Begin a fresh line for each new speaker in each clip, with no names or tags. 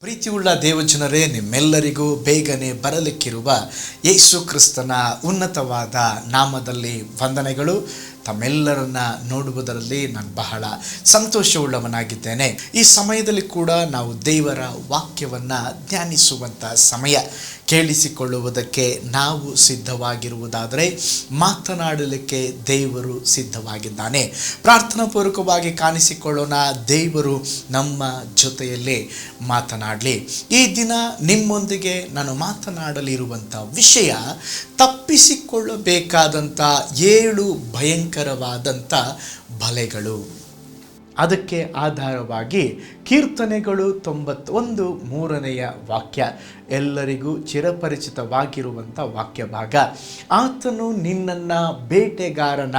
ಪ್ರೀತಿಯುಳ್ಳ ದೇವಜನರೇ, ನಿಮ್ಮೆಲ್ಲರಿಗೂ ಬೇಗನೆ ಬರಲಿಕ್ಕಿರುವ ಯೇಸು ಕ್ರಿಸ್ತನ ಉನ್ನತವಾದ ನಾಮದಲ್ಲಿ ವಂದನೆಗಳು. ತಮ್ಮೆಲ್ಲರನ್ನ ನೋಡುವುದರಲ್ಲಿ ನಾನು ಬಹಳ ಸಂತೋಷವುಳ್ಳವನಾಗಿದ್ದೇನೆ. ಈ ಸಮಯದಲ್ಲಿ ಕೂಡ ನಾವು ದೇವರ ವಾಕ್ಯವನ್ನು ಧ್ಯಾನಿಸುವಂಥ ಸಮಯ. ಕೇಳಿಸಿಕೊಳ್ಳುವುದಕ್ಕೆ ನಾವು ಸಿದ್ಧವಾಗಿರುವುದಾದರೆ ಮಾತನಾಡಲಿಕ್ಕೆ ದೇವರು ಸಿದ್ಧವಾಗಿದ್ದಾನೆ. ಪ್ರಾರ್ಥನಾಪೂರ್ವಕವಾಗಿ ಕಾಣಿಸಿಕೊಳ್ಳೋಣ. ದೇವರು ನಮ್ಮ ಜೊತೆಯಲ್ಲೇ ಮಾತನಾಡಲಿ. ಈ ದಿನ ನಿಮ್ಮೊಂದಿಗೆ ನಾನು ಮಾತನಾಡಲಿರುವಂಥ ವಿಷಯ ತಪ್ಪಿಸಿಕೊಳ್ಳಬೇಕಾದಂಥ 7 ಭಯಂಕರವಾದಂಥ ಬಲೆಗಳು. ಅದಕ್ಕೆ ಆಧಾರವಾಗಿ ಕೀರ್ತನೆಗಳು 91 3ನೇ ವಾಕ್ಯ, ಎಲ್ಲರಿಗೂ ಚಿರಪರಿಚಿತವಾಗಿರುವಂಥ ವಾಕ್ಯ ಭಾಗ. ಆತನು ನಿನ್ನನ್ನು ಬೇಟೆಗಾರನ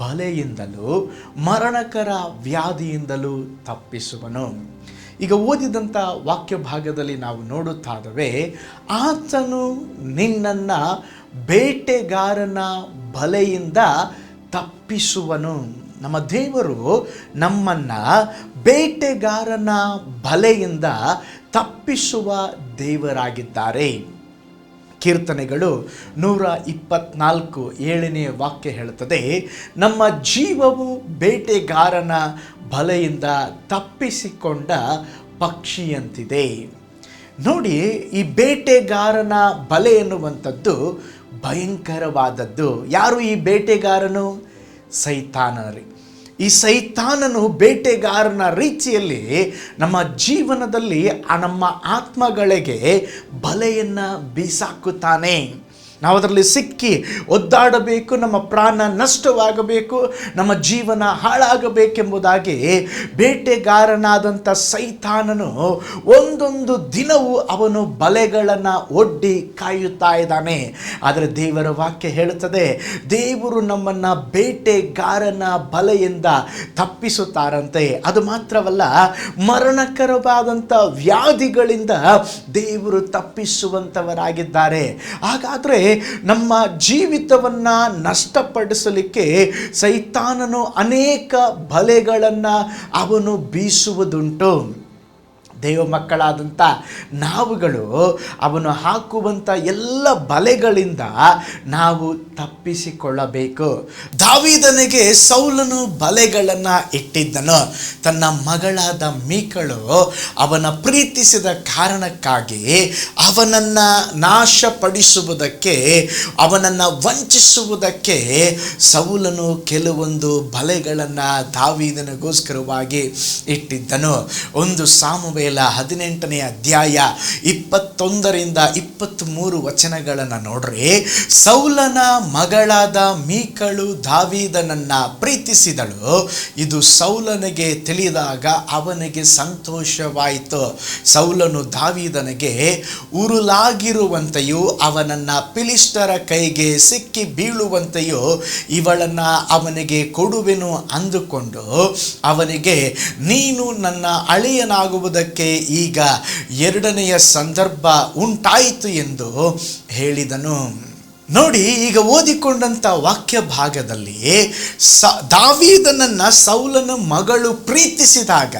ಬಲೆಯಿಂದಲೂ ಮರಣಕರ ವ್ಯಾಧಿಯಿಂದಲೂ ತಪ್ಪಿಸುವನು. ಈಗ ಓದಿದಂಥ ವಾಕ್ಯ ಭಾಗದಲ್ಲಿ ನಾವು ನೋಡುತ್ತಾದವೆ, ಆತನು ನಿನ್ನನ್ನು ಬೇಟೆಗಾರನ ಬಲೆಯಿಂದ ತಪ್ಪಿಸುವನು. ನಮ್ಮ ದೇವರು ನಮ್ಮನ್ನು ಬೇಟೆಗಾರನ ಬಲೆಯಿಂದ ತಪ್ಪಿಸುವ ದೇವರಾಗಿದ್ದಾರೆ. ಕೀರ್ತನೆಗಳು 124 7ನೇ ವಾಕ್ಯ ಹೇಳುತ್ತದೆ, ನಮ್ಮ ಜೀವವು ಬೇಟೆಗಾರನ ಬಲೆಯಿಂದ ತಪ್ಪಿಸಿಕೊಂಡ ಪಕ್ಷಿಯಂತಿದೆ. ನೋಡಿ, ಈ ಬೇಟೆಗಾರನ ಬಲೆ ಎನ್ನುವಂಥದ್ದು ಭಯಂಕರವಾದದ್ದು. ಯಾರು ಈ ಬೇಟೆಗಾರನು? ಸೈತಾನರಿ. ಈ ಸೈತಾನನು ಬೇಟೆಗಾರನ ರೀತಿಯಲ್ಲಿ ನಮ್ಮ ಜೀವನದಲ್ಲಿ ನಮ್ಮ ಆತ್ಮಗಳಿಗೆ ಬಲೆಯನ್ನು ಬೀಸಾಕುತ್ತಾನೆ. ನಾವು ಅದರಲ್ಲಿ ಸಿಕ್ಕಿ ಒದ್ದಾಡಬೇಕು, ನಮ್ಮ ಪ್ರಾಣ ನಷ್ಟವಾಗಬೇಕು, ನಮ್ಮ ಜೀವನ ಹಾಳಾಗಬೇಕೆಂಬುದಾಗಿ ಬೇಟೆಗಾರನಾದಂಥ ಸೈತಾನನು ಒಂದೊಂದು ದಿನವೂ ಅವನು ಬಲೆಗಳನ್ನು ಒಡ್ಡಿ ಕಾಯುತ್ತಾ ಇದ್ದಾನೆ. ಆದರೆ ದೇವರ ವಾಕ್ಯ ಹೇಳುತ್ತದೆ, ದೇವರು ನಮ್ಮನ್ನು ಬೇಟೆಗಾರನ ಬಲೆಯಿಂದ ತಪ್ಪಿಸುತ್ತಾರಂತೆ. ಅದು ಮಾತ್ರವಲ್ಲ, ಮರಣಕರವಾದಂಥ ವ್ಯಾಧಿಗಳಿಂದ ದೇವರು ತಪ್ಪಿಸುವಂಥವರಾಗಿದ್ದಾರೆ. ಹಾಗಾದರೆ ನಮ್ಮ ಜೀವಿತವನ್ನು ನಷ್ಟಪಡಿಸಲಿಕ್ಕೆ ಸೈತಾನನು ಅನೇಕ ಬಲೆಗಳನ್ನು ಅವನು ಬೀಸುವುದುಂಟು. ದೇವ ಮಕ್ಕಳಾದಂಥ ನಾವುಗಳು ಅವನು ಹಾಕುವಂಥ ಎಲ್ಲ ಬಲೆಗಳಿಂದ ನಾವು ತಪ್ಪಿಸಿಕೊಳ್ಳಬೇಕು. ದಾವೀದನಿಗೆ ಸೌಲನು ಬಲೆಗಳನ್ನು ಇಟ್ಟಿದ್ದನು. ತನ್ನ ಮಗಳಾದ ಮೀಕಳು ಅವನ ಪ್ರೀತಿಸಿದ ಕಾರಣಕ್ಕಾಗಿ ಅವನನ್ನು ನಾಶಪಡಿಸುವುದಕ್ಕೆ, ಅವನನ್ನು ವಂಚಿಸುವುದಕ್ಕೆ ಸೌಲನು ಕೆಲವೊಂದು ಬಲೆಗಳನ್ನು ದಾವೀದನಿಗೋಸ್ಕರವಾಗಿ ಇಟ್ಟಿದ್ದನು. ಒಂದು ಸಾಮುವೇಲ 18ನೇ ಅಧ್ಯಾಯ 21ರಿಂದ 23 ವಚನಗಳನ್ನು ನೋಡ್ರಿ. ಸೌಲನ ಮಗಳಾದ ಮೀಕಳು ದಾವೀದನನ್ನ ಪ್ರೀತಿಸಿದಳು. ಇದು ಸೌಲನಿಗೆ ತಿಳಿದಾಗ ಅವನಿಗೆ ಸಂತೋಷವಾಯಿತು. ಸೌಲನು ದಾವೀದನಿಗೆ ಉರುಲಾಗಿರುವಂತೆಯೂ ಅವನನ್ನ ಫಿಲಿಷ್ಟರ ಕೈಗೆ ಸಿಕ್ಕಿ ಬೀಳುವಂತೆಯೂ ಇವಳನ್ನು ಅವನಿಗೆ ಕೊಡುವೆನು ಅಂದುಕೊಂಡು ಅವನಿಗೆ, ನೀನು ನನ್ನ ಅಳಿಯನಾಗುವುದಕ್ಕೆ ಈಗ 2ನೆಯ ಸಂದರ್ಭ ಉಂಟಾಯಿತು ಎಂದು ಹೇಳಿದನು. ನೋಡಿ, ಈಗ ಓದಿಕೊಂಡಂಥ ವಾಕ್ಯ ಭಾಗದಲ್ಲಿ ದಾವೀದನನ್ನು ಸೌಲನ ಮಗಳು ಪ್ರೀತಿಸಿದಾಗ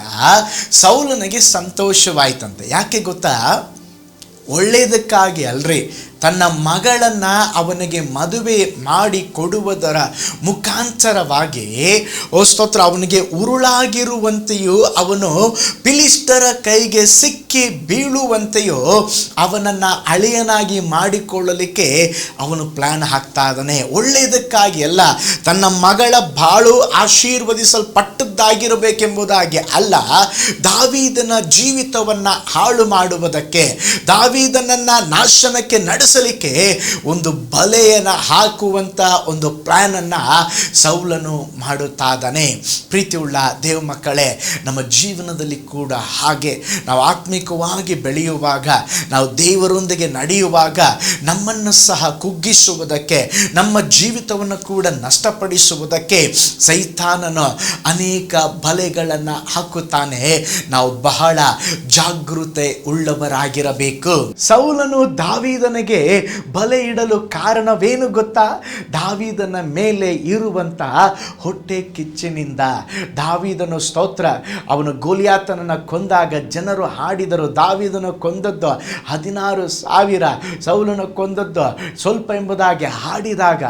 ಸೌಲನಿಗೆ ಸಂತೋಷವಾಯ್ತಂತೆ. ಯಾಕೆ ಗೊತ್ತಾ? ಒಳ್ಳೆಯದಕ್ಕಾಗಿ ಅಲ್ರಿ, ತನ್ನ ಮಗಳನ್ನು ಅವನಿಗೆ ಮದುವೆ ಮಾಡಿ ಕೊಡುವುದರ ಮುಖಾಂತರವಾಗಿ ಸ್ತೋತ್ರ, ಅವನಿಗೆ ಉರುಳಾಗಿರುವಂತೆಯೂ ಅವನು ಫಿಲಿಷ್ಟರ ಕೈಗೆ ಸಿಕ್ಕಿ ಬೀಳುವಂತೆಯೂ ಅವನನ್ನು ಅಳಿಯನಾಗಿ ಮಾಡಿಕೊಳ್ಳಲಿಕ್ಕೆ ಅವನು ಪ್ಲ್ಯಾನ್ ಹಾಕ್ತಾ ಇದ್ದಾನೆ. ಒಳ್ಳೆಯದಕ್ಕಾಗಿ ಅಲ್ಲ, ತನ್ನ ಮಗಳ ಬಾಳು ಆಶೀರ್ವದಿಸಲ್ಪಟ್ಟದ್ದಾಗಿರಬೇಕೆಂಬುದಾಗಿ ಅಲ್ಲ, ದಾವೀದನ ಜೀವಿತವನ್ನು ಹಾಳು ಮಾಡುವುದಕ್ಕೆ, ದಾವೀದನನ್ನು ನಾಶನಕ್ಕೆ ನಡೆಸಲಿಕ್ಕೆ ಒಂದು ಬಲೆಯನ್ನು ಹಾಕುವಂಥ ಒಂದು ಪ್ಲಾನನ್ನು ಸೌಲನು ಮಾಡುತ್ತಾ ಇದ್ದಾನೆ. ಪ್ರೀತಿಯುಳ್ಳ ದೇವ ಮಕ್ಕಳೇ, ನಮ್ಮ ಜೀವನದಲ್ಲಿ ಕೂಡ ಹಾಗೆ ನಾವು ಆತ್ಮಿಕವಾಗಿ ಬೆಳೆಯುವಾಗ, ನಾವು ದೇವರೊಂದಿಗೆ ನಡೆಯುವಾಗ ನಮ್ಮನ್ನು ಸಹ ಕುಗ್ಗಿಸುವುದಕ್ಕೆ, ನಮ್ಮ ಜೀವಿತವನ್ನು ಕೂಡ ನಷ್ಟಪಡಿಸುವುದಕ್ಕೆ ಸೈತಾನನು ಅನೇಕ ಬಲೆಗಳನ್ನು ಹಾಕುತ್ತಾನೆ. ನಾವು ಬಹಳ ಜಾಗೃತೆ ಉಳ್ಳವರಾಗಿರಬೇಕು. ಸೌಲನು ದಾವೀದನಿಗೆ ಬಲೆ ಇಡಲು ಕಾರಣವೇನು ಗೊತ್ತಾ? ದಾವೀದನ ಮೇಲೆ ಇರುವಂತಹ ಹೊಟ್ಟೆ ಕಿಚ್ಚಿನಿಂದ. ದಾವೀದನು ಸ್ತೋತ್ರ, ಅವನು ಗೋಲಿಯಾತನನ್ನು ಕೊಂದಾಗ ಜನರು ಹಾಡಿದ ಎಂದರು. ದಾವೀದನು ಕೊಂದದ್ದು 16,000, ಸೌಲನು ಕೊಂದದ್ದು ಸ್ವಲ್ಪ ಎಂಬುದಾಗಿ ಹಾಡಿದಾಗ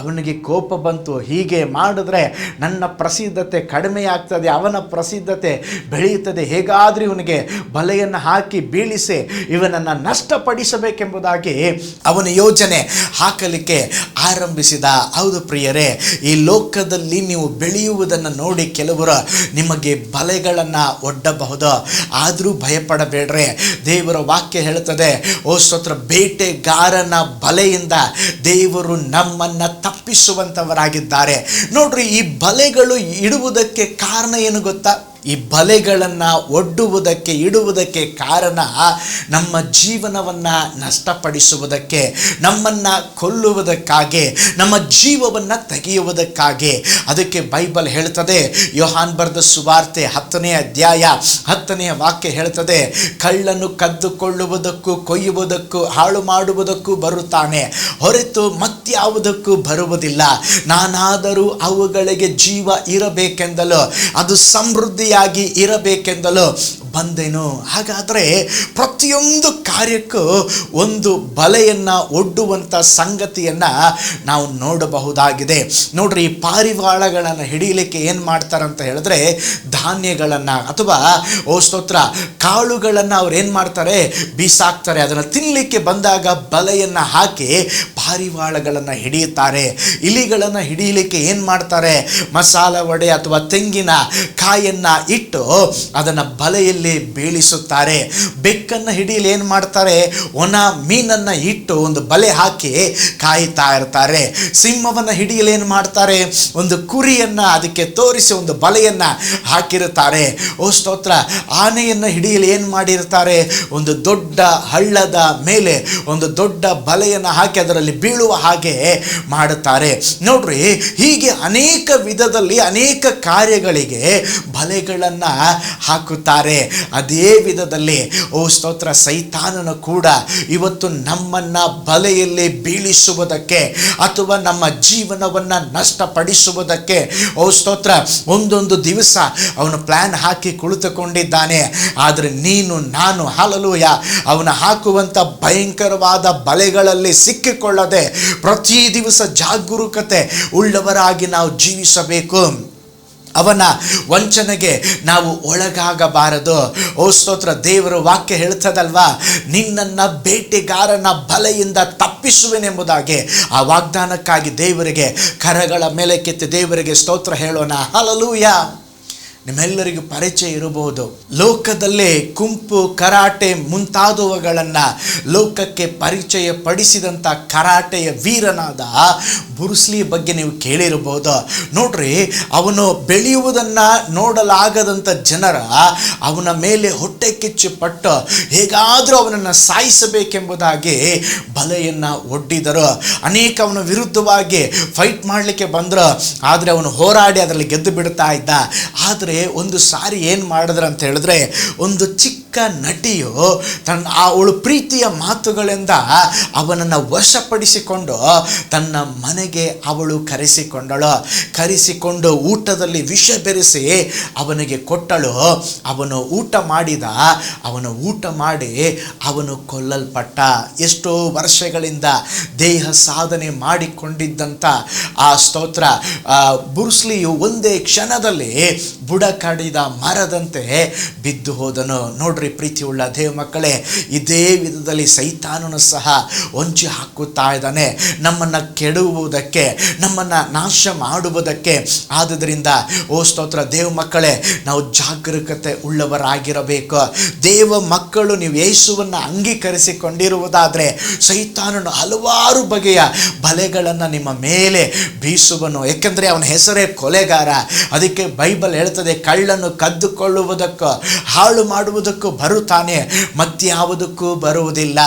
ಅವನಿಗೆ ಕೋಪ ಬಂತು. ಹೀಗೆ ಮಾಡಿದ್ರೆ ನನ್ನ ಪ್ರಸಿದ್ಧತೆ ಕಡಿಮೆಯಾಗ್ತದೆ, ಅವನ ಪ್ರಸಿದ್ಧತೆ ಬೆಳೆಯುತ್ತದೆ. ಹೇಗಾದರೂ ಇವನಿಗೆ ಬಲೆಯನ್ನು ಹಾಕಿ ಬೀಳಿಸಿ ಇವನನ್ನು ನಷ್ಟಪಡಿಸಬೇಕೆಂಬುದಾಗಿ ಅವನ ಯೋಜನೆ ಹಾಕಲಿಕ್ಕೆ ಆರಂಭಿಸಿದ. ಹೌದು ಪ್ರಿಯರೇ, ಈ ಲೋಕದಲ್ಲಿ ನೀವು ಬೆಳೆಯುವುದನ್ನು ನೋಡಿ ಕೆಲವರು ನಿಮಗೆ ಬಲೆಗಳನ್ನು ಒಡ್ಡಬಹುದು. ಆದರೂ ಭಯಪಡಬೇಡ್ರೆ. ದೇವರ ವಾಕ್ಯ ಹೇಳುತ್ತದೆ, ಓ ಸ್ತೋತ್ರ, ಬೇಟೆಗಾರನ ಬಲೆಯಿಂದ ದೇವರು ನಮ್ಮನ್ನು ತಪ್ಪಿಸುವಂಥವರಾಗಿದ್ದಾರೆ. ನೋಡ್ರಿ, ಈ ಬಲೆಗಳು ಇಡುವುದಕ್ಕೆ ಕಾರಣ ಏನು ಗೊತ್ತಾ? ಈ ಬಲೆಗಳನ್ನು ಒಡ್ಡುವುದಕ್ಕೆ ಇಡುವುದಕ್ಕೆ ಕಾರಣ ನಮ್ಮ ಜೀವನವನ್ನು ನಷ್ಟಪಡಿಸುವುದಕ್ಕೆ, ನಮ್ಮನ್ನು ಕೊಲ್ಲುವುದಕ್ಕಾಗಿ, ನಮ್ಮ ಜೀವವನ್ನು ತೆಗೆಯುವುದಕ್ಕಾಗಿ. ಅದಕ್ಕೆ ಬೈಬಲ್ ಹೇಳ್ತದೆ, ಯೋಹಾನ್ ಬರೆದ ಸುವಾರ್ತೆ 10ನೇ ಅಧ್ಯಾಯ 10ನೇ ವಾಕ್ಯ ಹೇಳ್ತದೆ, ಕಳ್ಳನು ಕದ್ದುಕೊಳ್ಳುವುದಕ್ಕೂ ಕೊಯ್ಯುವುದಕ್ಕೂ ಹಾಳು ಮಾಡುವುದಕ್ಕೂ ಬರುತ್ತಾನೆ, ಹೊರತು ಮತ್ಯಾವುದಕ್ಕೂ ಬರುವುದಿಲ್ಲ. ನಾನಾದರೂ ಅವುಗಳಿಗೆ ಜೀವ ಇರಬೇಕೆಂದಲೋ ಅದು ಸಮೃದ್ಧಿ ಇರಬೇಕೆಂದಲೋ ಬಂದೆನು. ಹಾಗಾದರೆ ಪ್ರತಿಯೊಂದು ಕಾರ್ಯಕ್ಕೂ ಒಂದು ಬಲೆಯನ್ನು ಒಡ್ಡುವಂಥ ಸಂಗತಿಯನ್ನು ನಾವು ನೋಡಬಹುದಾಗಿದೆ. ನೋಡ್ರಿ, ಈ ಪಾರಿವಾಳಗಳನ್ನು ಹಿಡಿಯಲಿಕ್ಕೆ ಏನು ಮಾಡ್ತಾರೆ ಅಂತ ಹೇಳಿದ್ರೆ, ಧಾನ್ಯಗಳನ್ನು ಅಥವಾ ಓ ಸ್ತೋತ್ರ ಕಾಳುಗಳನ್ನು ಅವ್ರು ಏನು ಮಾಡ್ತಾರೆ, ಬೀಸಾಕ್ತಾರೆ. ಅದನ್ನು ತಿನ್ನಲಿಕ್ಕೆ ಬಂದಾಗ ಬಲೆಯನ್ನು ಹಾಕಿ ಪಾರಿವಾಳಗಳನ್ನು ಹಿಡಿಯುತ್ತಾರೆ. ಇಲಿಗಳನ್ನು ಹಿಡಿಯಲಿಕ್ಕೆ ಏನು ಮಾಡ್ತಾರೆ, ಮಸಾಲ ವಡೆ ಅಥವಾ ತೆಂಗಿನ ಕಾಯನ್ನು ಇಟ್ಟು ಅದನ್ನು ಬಲೆಯಲ್ಲಿ ಬೀಳಿಸುತ್ತಾರೆ. ಬೆಕ್ಕನ್ನು ಹಿಡಿಯಲು ಏನು ಮಾಡ್ತಾರೆ, ಒಣ ಮೀನನ್ನು ಇಟ್ಟು ಒಂದು ಬಲೆ ಹಾಕಿ ಕಾಯ್ತಾ ಇರ್ತಾರೆ. ಸಿಂಹವನ್ನು ಹಿಡಿಯಲು ಏನು ಮಾಡ್ತಾರೆ, ಒಂದು ಕುರಿಯನ್ನು ಅದಕ್ಕೆ ತೋರಿಸಿ ಒಂದು ಬಲೆಯನ್ನು ಹಾಕಿರುತ್ತಾರೆ. ಓ ಸ್ತೋತ್ರ, ಆನೆಯನ್ನು ಹಿಡಿಯಲು ಏನು ಮಾಡಿರ್ತಾರೆ, ಒಂದು ದೊಡ್ಡ ಹಳ್ಳದ ಮೇಲೆ ಒಂದು ದೊಡ್ಡ ಬಲೆಯನ್ನು ಹಾಕಿ ಅದರಲ್ಲಿ ಬೀಳುವ ಹಾಗೆ ಮಾಡುತ್ತಾರೆ. ನೋಡ್ರಿ, ಹೀಗೆ ಅನೇಕ ವಿಧದಲ್ಲಿ ಅನೇಕ ಕಾರ್ಯಗಳಿಗೆ ಬಲೆಗಳನ್ನು ಹಾಕುತ್ತಾರೆ. ಅದೇ ವಿಧದಲ್ಲಿ ಓ ಸ್ತೋತ್ರ, ಸೈತಾನನು ಕೂಡ ಇವತ್ತು ನಮ್ಮನ್ನು ಬಲೆಯಲ್ಲಿ ಬೀಳಿಸುವುದಕ್ಕೆ ಅಥವಾ ನಮ್ಮ ಜೀವನವನ್ನು ನಷ್ಟಪಡಿಸುವುದಕ್ಕೆ ಓ ಸ್ತೋತ್ರ ಒಂದೊಂದು ದಿವಸ ಅವನು ಪ್ಲಾನ್ ಹಾಕಿ ಕುಳಿತುಕೊಂಡಿದ್ದಾನೆ. ಆದರೆ ನೀನು ನಾನು ಹಲ್ಲೆಲೂಯಾ ಅವನು ಹಾಕುವಂಥ ಭಯಂಕರವಾದ ಬಲೆಗಳಲ್ಲಿ ಸಿಕ್ಕಿಕೊಳ್ಳದೆ ಪ್ರತಿ ದಿವಸ ಜಾಗರೂಕತೆ ಉಳ್ಳವರಾಗಿ ನಾವು ಜೀವಿಸಬೇಕು. ಅವನ ವಂಚನೆಗೆ ನಾವು ಒಳಗಾಗಬಾರದು. ಓ ಸ್ತೋತ್ರ, ದೇವರ ವಾಕ್ಯ ಹೇಳ್ತದಲ್ವಾ, ನಿನ್ನನ್ನು ಬೇಟೆಗಾರನ ಬಲೆಯಿಂದ ತಪ್ಪಿಸುವೆನೆಂಬುದಾಗಿ. ಆ ವಾಗ್ದಾನಕ್ಕಾಗಿ ದೇವರಿಗೆ ಕರಗಳ ಮೇಲೆ ಕೆತ್ತಿ ದೇವರಿಗೆ ಸ್ತೋತ್ರ ಹೇಳೋಣ. ಹಲ್ಲೆಲೂಯಾ. ನಿಮ್ಮೆಲ್ಲರಿಗೂ ಪರಿಚಯ ಇರಬಹುದು, ಲೋಕದಲ್ಲೇ ಕುಂಪು ಕರಾಟೆ ಮುಂತಾದವುಗಳನ್ನು ಲೋಕಕ್ಕೆ ಪರಿಚಯ ಪಡಿಸಿದಂಥ ಕರಾಟೆಯ ವೀರನಾದ ಬ್ರೂಸ್ಲಿ ಬಗ್ಗೆ ನೀವು ಕೇಳಿರಬಹುದು. ನೋಡ್ರಿ, ಅವನು ಬೆಳೆಯುವುದನ್ನು ನೋಡಲಾಗದಂಥ ಜನರ ಅವನ ಮೇಲೆ ಹೊಟ್ಟೆ ಕಿಚ್ಚು ಪಟ್ಟು ಹೇಗಾದರೂ ಅವನನ್ನು ಸಾಯಿಸಬೇಕೆಂಬುದಾಗಿ ಬಲೆಯನ್ನು ಒಡ್ಡಿದರು. ಅನೇಕ ಅವನ ವಿರುದ್ಧವಾಗಿ ಫೈಟ್ ಮಾಡಲಿಕ್ಕೆ ಬಂದರು, ಆದರೆ ಅವನು ಹೋರಾಡಿ ಅದರಲ್ಲಿ ಗೆದ್ದು ಬಿಡ್ತಾ ಇದ್ದ. ಆದರೆ ಒಂದು ಸಾರಿ ಏನು ಮಾಡಿದ್ರು ಅಂತ ಹೇಳಿದ್ರೆ, ಒಂದು ಚಿಕ್ಕ ನಟಿಯು ಅವಳು ಪ್ರೀತಿಯ ಮಾತುಗಳಿಂದ ಅವನನ್ನು ವಶಪಡಿಸಿಕೊಂಡು ತನ್ನ ಮನೆಗೆ ಅವಳು ಕರೆಸಿಕೊಂಡು ಊಟದಲ್ಲಿ ವಿಷ ಬೆರೆಸಿ ಅವನಿಗೆ ಕೊಟ್ಟಳು. ಅವನು ಊಟ ಮಾಡಿ ಅವನು ಕೊಲ್ಲಲ್ಪಟ್ಟ. ಎಷ್ಟೋ ವರ್ಷಗಳಿಂದ ದೇಹ ಸಾಧನೆ ಮಾಡಿಕೊಂಡಿದ್ದಂಥ ಆ ಸ್ತೋತ್ರ ಬ್ರೂಸ್ಲಿಯು ಒಂದೇ ಕ್ಷಣದಲ್ಲಿ ಬುಡ ಕಡಿದ ಮರದಂತೆ ಬಿದ್ದು ಹೋದನು. ನೋಡ್ರಿ ಪ್ರೀತಿಯುಳ್ಳ ದೇವ ಮಕ್ಕಳೇ, ಇದೇ ವಿಧದಲ್ಲಿ ಸೈತಾನನು ಸಹ ಹೊಂಚಿ ಹಾಕುತ್ತಾ ಇದ್ದಾನೆ ನಮ್ಮನ್ನು ಕೆಡುವುದಕ್ಕೆ, ನಮ್ಮನ್ನು ನಾಶ ಮಾಡುವುದಕ್ಕೆ. ಆದುದರಿಂದ ಓ ಸ್ತೋತ್ರ ದೇವ ಮಕ್ಕಳೇ, ನಾವು ಜಾಗರೂಕತೆ ಉಳ್ಳವರಾಗಿರಬೇಕು. ದೇವ ಮಕ್ಕಳು ನೀವು ಯೇಸುವನ್ನು ಅಂಗೀಕರಿಸಿಕೊಂಡಿರುವುದಾದರೆ ಸೈತಾನನು ಹಲವಾರು ಬಗೆಯ ಬಲೆಗಳನ್ನು ನಿಮ್ಮ ಮೇಲೆ ಬೀಸುವನು. ಏಕೆಂದರೆ ಅವನ ಹೆಸರೇ ಕೊಲೆಗಾರ. ಅದಕ್ಕೆ ಬೈಬಲ್ ಹೇಳ್ತದೆ, ಕಳ್ಳನು ಕದ್ದುಕೊಳ್ಳುವುದಕ್ಕೂ ಹಾಳು ಮಾಡುವುದಕ್ಕೂ ಬರುತ್ತಾನೆ, ಮತ್ಯಾವುದಕ್ಕೂ ಬರುವುದಿಲ್ಲ.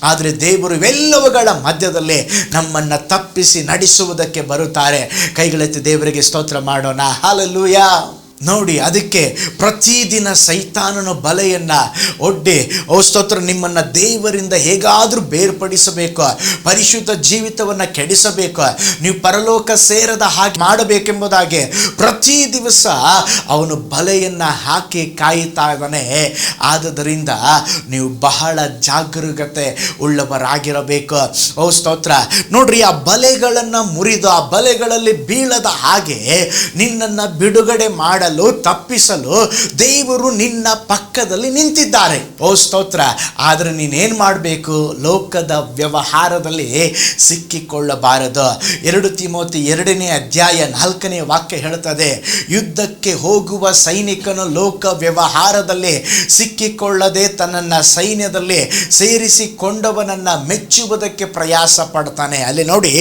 ಆದರೆ ದೇವರು ಇವೆಲ್ಲವುಗಳ ಮಧ್ಯದಲ್ಲಿ ನಮ್ಮನ್ನು ತಪ್ಪಿಸಿ ನಡೆಸುವುದಕ್ಕೆ ಬರುತ್ತಾರೆ. ಕೈಗಳೆತ್ತಿ ದೇವರಿಗೆ ಸ್ತೋತ್ರ ಮಾಡೋಣ. ಹಲ್ಲೆಲೂಯಾ. ನೋಡಿ, ಅದಕ್ಕೆ ಪ್ರತಿದಿನ ಸೈತಾನನ ಬಲೆಯನ್ನ ಒಡ್ಡಿ ಸ್ತೋತ್ರ ನಿಮ್ಮನ್ನು ದೇವರಿಂದ ಹೇಗಾದರೂ ಬೇರ್ಪಡಿಸಬೇಕು, ಪರಿಶುದ್ಧ ಜೀವಿತವನ್ನು ಕೆಡಿಸಬೇಕು, ನೀವು ಪರಲೋಕ ಸೇರದ ಹಾಗೆ ಮಾಡಬೇಕೆಂಬುದಾಗಿ ಪ್ರತಿ ದಿವಸ ಅವನು ಬಲೆಯನ್ನು ಹಾಕಿ ಕಾಯುತ್ತಾ ಇದ್ದಾನೆ. ಆದುದರಿಂದ ನೀವು ಬಹಳ ಜಾಗರೂಕತೆ ಉಳ್ಳವರಾಗಿರಬೇಕು. ಸ್ತೋತ್ರ. ನೋಡ್ರಿ, ಆ ಬಲೆಗಳನ್ನು ಮುರಿದು ಆ ಬಲೆಗಳಲ್ಲಿ ಬೀಳದ ಹಾಗೆ ನಿನ್ನನ್ನು ಬಿಡುಗಡೆ ಮಾಡಲು ತಪ್ಪಿಸಲು ದೇವರು ನಿನ್ನ ಪಕ್ಕದಲ್ಲಿ ನಿಂತಿದ್ದಾರೆ. ಸ್ತೋತ್ರ. ಆದರೆ ನೀನೇನ್ ಮಾಡಬೇಕು? ಲೋಕದ ವ್ಯವಹಾರದಲ್ಲಿ ಸಿಕ್ಕಿಕೊಳ್ಳಬಾರದು. 2 ತಿಮೋಥಿ 2ನೇ ಅಧ್ಯಾಯ 4ನೇ ವಾಕ್ಯ ಹೇಳ್ತದೆ, ಯುದ್ಧಕ್ಕೆ ಹೋಗುವ ಸೈನಿಕನು ಲೋಕ ವ್ಯವಹಾರದಲ್ಲಿ ಸಿಕ್ಕಿಕೊಳ್ಳದೆ ತನ್ನನ್ನು ಸೈನ್ಯದಲ್ಲಿ ಸೇರಿಸಿಕೊಂಡವನನ್ನ ಮೆಚ್ಚುವುದಕ್ಕೆ ಪ್ರಯಾಸ ಪಡ್ತಾನೆ. ಅಲ್ಲಿ ನೋಡಿ,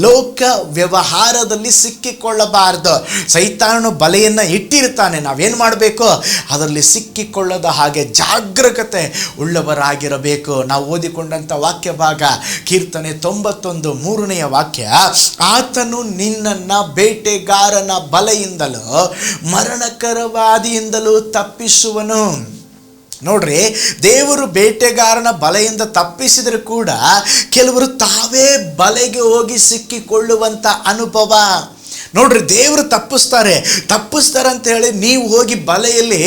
ಲೋಕ ವ್ಯವಹಾರದಲ್ಲಿ ಸಿಕ್ಕಿಕೊಳ್ಳಬಾರದು. ಸೈತಾನನು ಬಲೆಯನ್ನು ಇಟ್ಟಿರ್ತಾನೆ. ನಾವೇನು ಮಾಡಬೇಕು? ಅದರಲ್ಲಿ ಸಿಕ್ಕಿಕೊಳ್ಳದ ಹಾಗೆ ಜಾಗರೂಕತೆ ಉಳ್ಳವರಾಗಿರಬೇಕು. ನಾವು ಓದಿಕೊಂಡಂಥ ವಾಕ್ಯ ಭಾಗ ಕೀರ್ತನೆ 91 3ನೇ ವಾಕ್ಯ, ಆತನು ನಿನ್ನನ್ನು ಬೇಟೆಗಾರನ ಬಲೆಯಿಂದಲೂ ಮರಣಕರವಾದಿಯಿಂದಲೂ ತಪ್ಪಿಸುವನು. ನೋಡ್ರಿ, ದೇವರು ಬೇಟೆಗಾರನ ಬಲೆಯಿಂದ ತಪ್ಪಿಸಿದರೂ ಕೂಡ ಕೆಲವರು ತಾವೇ ಬಲೆಗೆ ಹೋಗಿ ಸಿಕ್ಕಿಕೊಳ್ಳುವಂಥ ಅನುಭವ. ನೋಡ್ರಿ, ದೇವರು ತಪ್ಪಿಸ್ತಾರೆ ಅಂತ ಹೇಳಿ ನೀವು ಹೋಗಿ ಬಲೆಯಲ್ಲಿ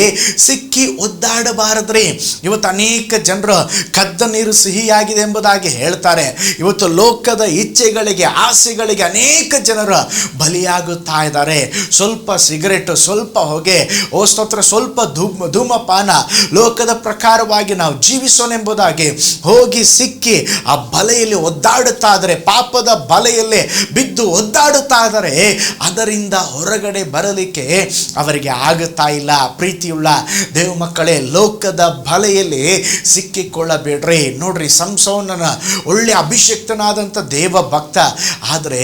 ಸಿಕ್ಕಿ ಒದ್ದಾಡಬಾರದ್ರಿ. ಇವತ್ತು ಅನೇಕ ಜನರು ಕದ್ದ ನೀರು ಸಿಹಿಯಾಗಿದೆ ಎಂಬುದಾಗಿ ಹೇಳ್ತಾರೆ. ಇವತ್ತು ಲೋಕದ ಇಚ್ಛೆಗಳಿಗೆ, ಆಸೆಗಳಿಗೆ ಅನೇಕ ಜನರು ಬಲಿಯಾಗುತ್ತಾ ಇದ್ದಾರೆ. ಸ್ವಲ್ಪ ಸಿಗರೆಟ್, ಸ್ವಲ್ಪ ಹೊಗೆ, ಸ್ತೋತ್ರ, ಸ್ವಲ್ಪ ಧೂಮಪಾನ, ಲೋಕದ ಪ್ರಕಾರವಾಗಿ ನಾವು ಜೀವಿಸೋನೆಂಬುದಾಗಿ ಹೋಗಿ ಸಿಕ್ಕಿ ಆ ಬಲೆಯಲ್ಲಿ ಒದ್ದಾಡುತ್ತಾ ಇದ್ದಾರೆ. ಪಾಪದ ಬಲೆಯಲ್ಲಿ ಬಿದ್ದು ಒದ್ದಾಡುತ್ತಾ ಇದ್ದಾರೆ. ಅದರಿಂದ ಹೊರಗಡೆ ಬರಲಿಕ್ಕೆ ಅವರಿಗೆ ಆಗುತ್ತಾ ಇಲ್ಲ. ಪ್ರೀತಿಯುಳ್ಳ ದೇವ ಮಕ್ಕಳೇ, ಲೋಕದ ಬಲೆಯಲ್ಲಿ ಸಿಕ್ಕಿಕೊಳ್ಳಬೇಡ್ರಿ. ನೋಡ್ರಿ, ಸಂಸೋನನ ಒಳ್ಳೆ ಅಭಿಷಕ್ತನಾದಂಥ ದೇವ ಭಕ್ತ. ಆದರೆ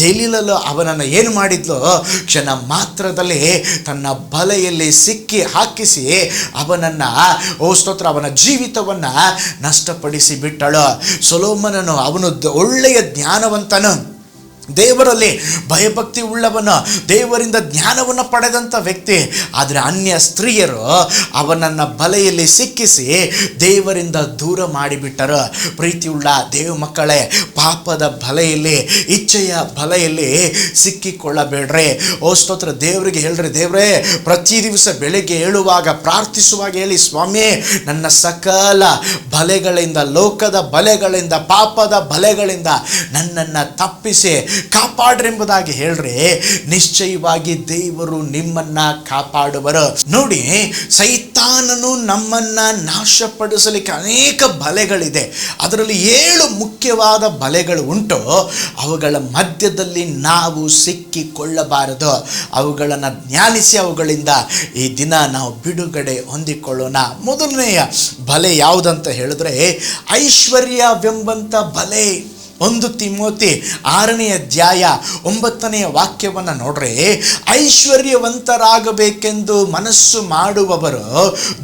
ದೆಲೀಲಳು ಅವನನ್ನು ಏನು ಮಾಡಿದ್ಲು? ಕ್ಷಣ ಮಾತ್ರದಲ್ಲಿ ತನ್ನ ಬಲೆಯಲ್ಲಿ ಸಿಕ್ಕಿ ಹಾಕಿಸಿ ಅವನನ್ನು, ಸ್ತೋತ್ರ, ಅವನ ಜೀವಿತವನ್ನು ನಷ್ಟಪಡಿಸಿ ಬಿಟ್ಟಳು. ಸೊಲೊಮೋನನು, ಅವನು ಒಳ್ಳೆಯ ಜ್ಞಾನವಂತನು, ದೇವರಲ್ಲಿ ಭಯಭಕ್ತಿ ಉಳ್ಳವನು, ದೇವರಿಂದ ಜ್ಞಾನವನ್ನು ಪಡೆದಂಥ ವ್ಯಕ್ತಿ. ಆದರೆ ಅನ್ಯ ಸ್ತ್ರೀಯರು ಅವನನ್ನು ಬಲೆಯಲ್ಲಿ ಸಿಕ್ಕಿಸಿ ದೇವರಿಂದ ದೂರ ಮಾಡಿಬಿಟ್ಟರು. ಪ್ರೀತಿಯುಳ್ಳ ದೇವ ಮಕ್ಕಳೇ, ಪಾಪದ ಬಲೆಯಲ್ಲಿ, ಇಚ್ಛೆಯ ಬಲೆಯಲ್ಲಿ ಸಿಕ್ಕಿಕೊಳ್ಳಬೇಡ್ರಿ. ಸ್ತೋತ್ರ. ದೇವರಿಗೆ ಹೇಳ್ರಿ, ದೇವರೇ, ಪ್ರತಿ ದಿವಸ ಬೆಳಗ್ಗೆ ಏಳುವಾಗ ಪ್ರಾರ್ಥಿಸುವಾಗ ಹೇಳಿ, ಸ್ವಾಮಿ, ನನ್ನ ಸಕಲ ಬಲೆಗಳಿಂದ, ಲೋಕದ ಬಲೆಗಳಿಂದ, ಪಾಪದ ಬಲೆಗಳಿಂದ ನನ್ನನ್ನು ತಪ್ಪಿಸಿ ಕಾಪಾಡ್ರೆಂಬುದಾಗಿ ಹೇಳ್ರಿ. ನಿಶ್ಚಯವಾಗಿ ದೇವರು ನಿಮ್ಮನ್ನ ಕಾಪಾಡುವರು. ನೋಡಿ, ಸೈತಾನನು ನಮ್ಮನ್ನ ನಾಶಪಡಿಸಲಿಕ್ಕೆ ಅನೇಕ ಬಲೆಗಳಿದೆ. ಅದರಲ್ಲಿ 7 ಮುಖ್ಯವಾದ ಬಲೆಗಳು ಉಂಟು. ಅವುಗಳ ಮಧ್ಯದಲ್ಲಿ ನಾವು ಸಿಕ್ಕಿಕೊಳ್ಳಬಾರದು. ಅವುಗಳನ್ನು ಜ್ಞಾನಿಸಿ ಅವುಗಳಿಂದ ಈ ದಿನ ನಾವು ಬಿಡುಗಡೆ ಹೊಂದಿಕೊಳ್ಳೋಣ. ಮೊದಲನೆಯ ಬಲೆ ಯಾವುದಂತ ಹೇಳಿದ್ರೆ, ಐಶ್ವರ್ಯವೆಂಬಂಥ ಬಲೆ. 1 ತಿಮೋಥಿ 6ನೇ ಅಧ್ಯಾಯ 9ನೇ ವಾಕ್ಯವನ್ನು ನೋಡ್ರೆ, ಐಶ್ವರ್ಯವಂತರಾಗಬೇಕೆಂದು ಮನಸ್ಸು ಮಾಡುವವರು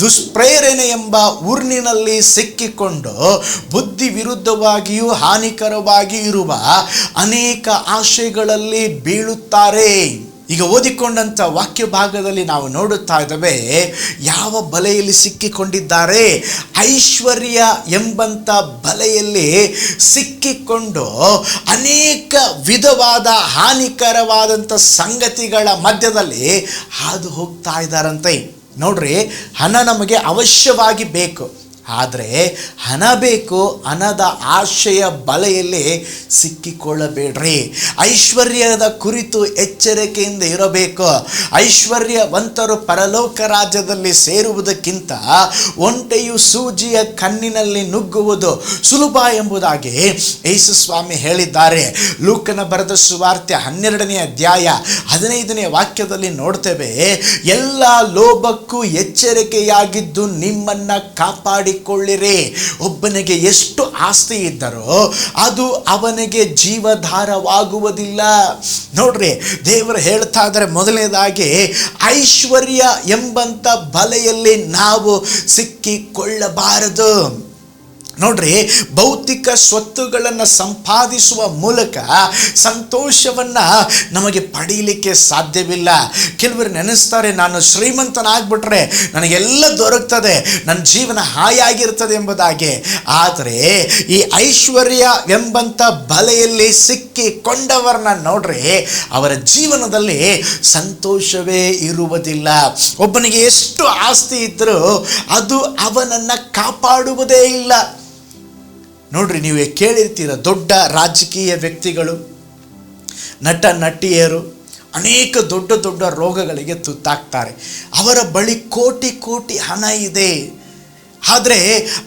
ದುಷ್ಪ್ರೇರಣೆ ಎಂಬ ಊರಿನಲ್ಲಿ ಸಿಕ್ಕಿಕೊಂಡು ಬುದ್ಧಿ ವಿರುದ್ಧವಾಗಿಯೂ ಹಾನಿಕರವಾಗಿಯೂ ಇರುವ ಅನೇಕ ಆಶೆಗಳಲ್ಲಿ ಬೀಳುತ್ತಾರೆ. ಈಗ ಓದಿಕೊಂಡಂಥ ವಾಕ್ಯ ಭಾಗದಲ್ಲಿ ನಾವು ನೋಡುತ್ತಾ ಇದ್ದೇವೆ, ಯಾವ ಬಲೆಯಲ್ಲಿ ಸಿಕ್ಕಿಕೊಂಡಿದ್ದಾರೆ? ಐಶ್ವರ್ಯ ಎಂಬಂಥ ಬಲೆಯಲ್ಲಿ ಸಿಕ್ಕಿಕೊಂಡು ಅನೇಕ ವಿಧವಾದ ಹಾನಿಕರವಾದಂಥ ಸಂಗತಿಗಳ ಮಧ್ಯದಲ್ಲಿ ಹಾದು ಹೋಗ್ತಾ ಇದ್ದಾರಂತೆ. ನೋಡ್ರಿ, ಹಣ ನಮಗೆ ಅವಶ್ಯವಾಗಿ ಬೇಕು. ಆದರೆ ಹಣ ಬೇಕು, ಹಣದ ಆಶೆಯ ಬಲೆಯಲ್ಲಿ ಸಿಕ್ಕಿಕೊಳ್ಳಬೇಡ್ರಿ. ಐಶ್ವರ್ಯದ ಕುರಿತು ಎಚ್ಚರಿಕೆಯಿಂದ ಇರಬೇಕು. ಐಶ್ವರ್ಯವಂತರು ಪರಲೋಕ ರಾಜ್ಯದಲ್ಲಿ ಸೇರುವುದಕ್ಕಿಂತ ಒಂಟೆಯು ಸೂಜಿಯ ಕಣ್ಣಿನಲ್ಲಿ ನುಗ್ಗುವುದು ಸುಲಭ ಎಂಬುದಾಗಿ ಯೇಸು ಸ್ವಾಮಿ ಹೇಳಿದ್ದಾರೆ. ಲೂಕನ ಬರೆದ ಸುವಾರ್ತೆ 12ನೇ ಅಧ್ಯಾಯ 15ನೇ ವಾಕ್ಯದಲ್ಲಿ ನೋಡ್ತೇವೆ, ಎಲ್ಲ ಲೋಭಕ್ಕೂ ಎಚ್ಚರಿಕೆಯಾಗಿದ್ದು ನಿಮ್ಮನ್ನ ಕಾಪಾಡಿಕೊಳ್ಳಿರಿ. ಒಬ್ಬನಿಗೆ ಎಷ್ಟು ಆಸ್ತಿ ಇದ್ದರೋ ಅದು ಅವನಿಗೆ ಜೀವಧಾರವಾಗುವುದಿಲ್ಲ. ನೋಡ್ರಿ, ದೇವರು ಹೇಳ್ತಾ ಇದ್ದಾರೆ, ಮೊದಲನೇದಾಗಿ ಐಶ್ವರ್ಯ ಎಂಬಂತ ಬಲೆಯಲ್ಲಿ ನಾವು ಸಿಕ್ಕಿಕೊಳ್ಳಬಾರದು. ನೋಡ್ರಿ, ಭೌತಿಕ ಸ್ವತ್ತುಗಳನ್ನು ಸಂಪಾದಿಸುವ ಮೂಲಕ ಸಂತೋಷವನ್ನು ನಮಗೆ ಪಡೀಲಿಕ್ಕೆ ಸಾಧ್ಯವಿಲ್ಲ. ಕೆಲವರು ನೆನೆಸ್ತಾರೆ, ನಾನು ಶ್ರೀಮಂತನಾಗ್ಬಿಟ್ರೆ ನನಗೆಲ್ಲ ದೊರಕ್ತದೆ, ನನ್ನ ಜೀವನ ಹಾಯಾಗಿರ್ತದೆ ಎಂಬುದಾಗಿ. ಆದರೆ ಈ ಐಶ್ವರ್ಯ ಎಂಬಂಥ ಬಲೆಯಲ್ಲಿ ಸಿಕ್ಕಿಕೊಂಡವರನ್ನ ನೋಡ್ರಿ, ಅವರ ಜೀವನದಲ್ಲಿ ಸಂತೋಷವೇ ಇರುವುದಿಲ್ಲ. ಒಬ್ಬನಿಗೆ ಎಷ್ಟು ಆಸ್ತಿ ಇದ್ದರೂ ಅದು ಅವನನ್ನು ಕಾಪಾಡುವುದೇ ಇಲ್ಲ. ನೋಡ್ರಿ, ನೀವೇ ಕೇಳಿರ್ತೀರ, ದೊಡ್ಡ ರಾಜಕೀಯ ವ್ಯಕ್ತಿಗಳು, ನಟ ನಟಿಯರು ಅನೇಕ ದೊಡ್ಡ ದೊಡ್ಡ ರೋಗಗಳಿಗೆ ತುತ್ತಾಗ್ತಾರೆ. ಅವರ ಬಳಿ ಕೋಟಿ ಕೋಟಿ ಹಣ ಇದೆ, ಆದರೆ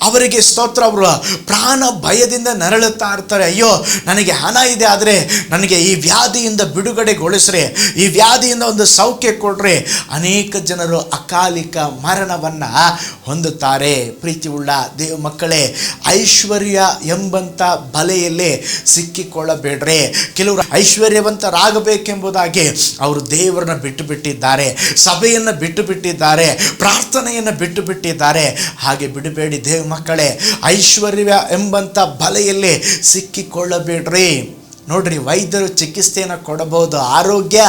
ಅವರಿಗೆ ಸ್ತೋತ್ರ, ಅವರು ಪ್ರಾಣ ಭಯದಿಂದ ನರಳುತ್ತಾ ಇರ್ತಾರೆ. ಅಯ್ಯೋ, ನನಗೆ ಹಣ ಇದೆ, ಆದರೆ ನನಗೆ ಈ ವ್ಯಾಧಿಯಿಂದ ಬಿಡುಗಡೆಗೊಳಿಸ್ರಿ, ಈ ವ್ಯಾಧಿಯಿಂದ ಒಂದು ಸೌಖ್ಯ ಕೊಡ್ರಿ. ಅನೇಕ ಜನರು ಅಕಾಲಿಕ ಮರಣವನ್ನು ಹೊಂದುತ್ತಾರೆ. ಪ್ರೀತಿ ಉಳ್ಳ ದೇವ ಮಕ್ಕಳೇ, ಐಶ್ವರ್ಯ ಎಂಬಂಥ ಬಲೆಯಲ್ಲಿ ಸಿಕ್ಕಿಕೊಳ್ಳಬೇಡ್ರಿ. ಕೆಲವರು ಐಶ್ವರ್ಯವಂತರಾಗಬೇಕೆಂಬುದಾಗಿ ಅವರು ದೇವರನ್ನ ಬಿಟ್ಟು ಬಿಟ್ಟಿದ್ದಾರೆ, ಸಭೆಯನ್ನು ಬಿಟ್ಟು ಬಿಟ್ಟಿದ್ದಾರೆ, ಪ್ರಾರ್ಥನೆಯನ್ನು ಬಿಟ್ಟು ಬಿಟ್ಟಿದ್ದಾರೆ. ಹಾಗೆ ಬಿಡಬೇಡಿ ದೇವ ಮಕ್ಕಳೇ, ಐಶ್ವರ್ಯ ಎಂಬಂಥ ಬಲೆಯಲ್ಲಿ ಸಿಕ್ಕಿಕೊಳ್ಳಬೇಡ್ರಿ. ನೋಡ್ರಿ, ವೈದ್ಯರು ಚಿಕಿತ್ಸೆಯನ್ನು ಕೊಡಬಹುದು, ಆರೋಗ್ಯ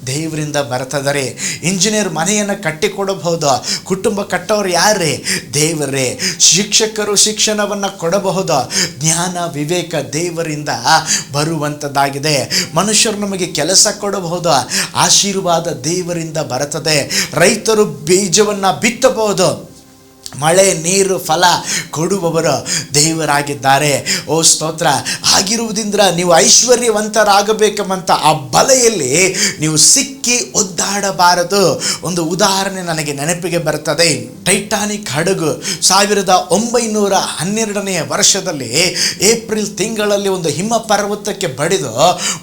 ದೇವರಿಂದ ಬರ್ತದೆ. ಇಂಜಿನಿಯರ್ ಮನೆಯನ್ನು ಕಟ್ಟಿಕೊಡಬಹುದು, ಕುಟುಂಬ ಕಟ್ಟೋರು ಯಾರೇ? ದೇವರೇ. ಶಿಕ್ಷಕರು ಶಿಕ್ಷಣವನ್ನು ಕೊಡಬಹುದು, ಜ್ಞಾನ ವಿವೇಕ ದೇವರಿಂದ ಬರುವಂಥದ್ದಾಗಿದೆ. ಮನುಷ್ಯರು ನಮಗೆ ಕೆಲಸ ಕೊಡಬಹುದು, ಆಶೀರ್ವಾದ ದೇವರಿಂದ ಬರ್ತದೆ. ರೈತರು ಬೀಜವನ್ನು ಬಿತ್ತಬಹುದು, ಮಳೆ ನೀರು ಫಲ ಕೊಡುವವರು ದೇವರಾಗಿದ್ದಾರೆ. ಓ ಸ್ತೋತ್ರ. ಆಗಿರುವುದರಿಂದ ನೀವು ಐಶ್ವರ್ಯವಂತರಾಗಬೇಕೆಂಬಂತ ಆ ಬಲೆಯಲ್ಲಿ ನೀವು ಸಿಕ್ಕಿ ಒದ್ದಾಡಬಾರದು. ಒಂದು ಉದಾಹರಣೆ ನನಗೆ ನೆನಪಿಗೆ ಬರ್ತದೆ. ಟೈಟಾನಿಕ್ ಹಡಗು 1912ನೇ ವರ್ಷದಲ್ಲಿ ಏಪ್ರಿಲ್ ತಿಂಗಳಲ್ಲಿ ಒಂದು ಹಿಮ ಪರ್ವತಕ್ಕೆ ಬಡಿದು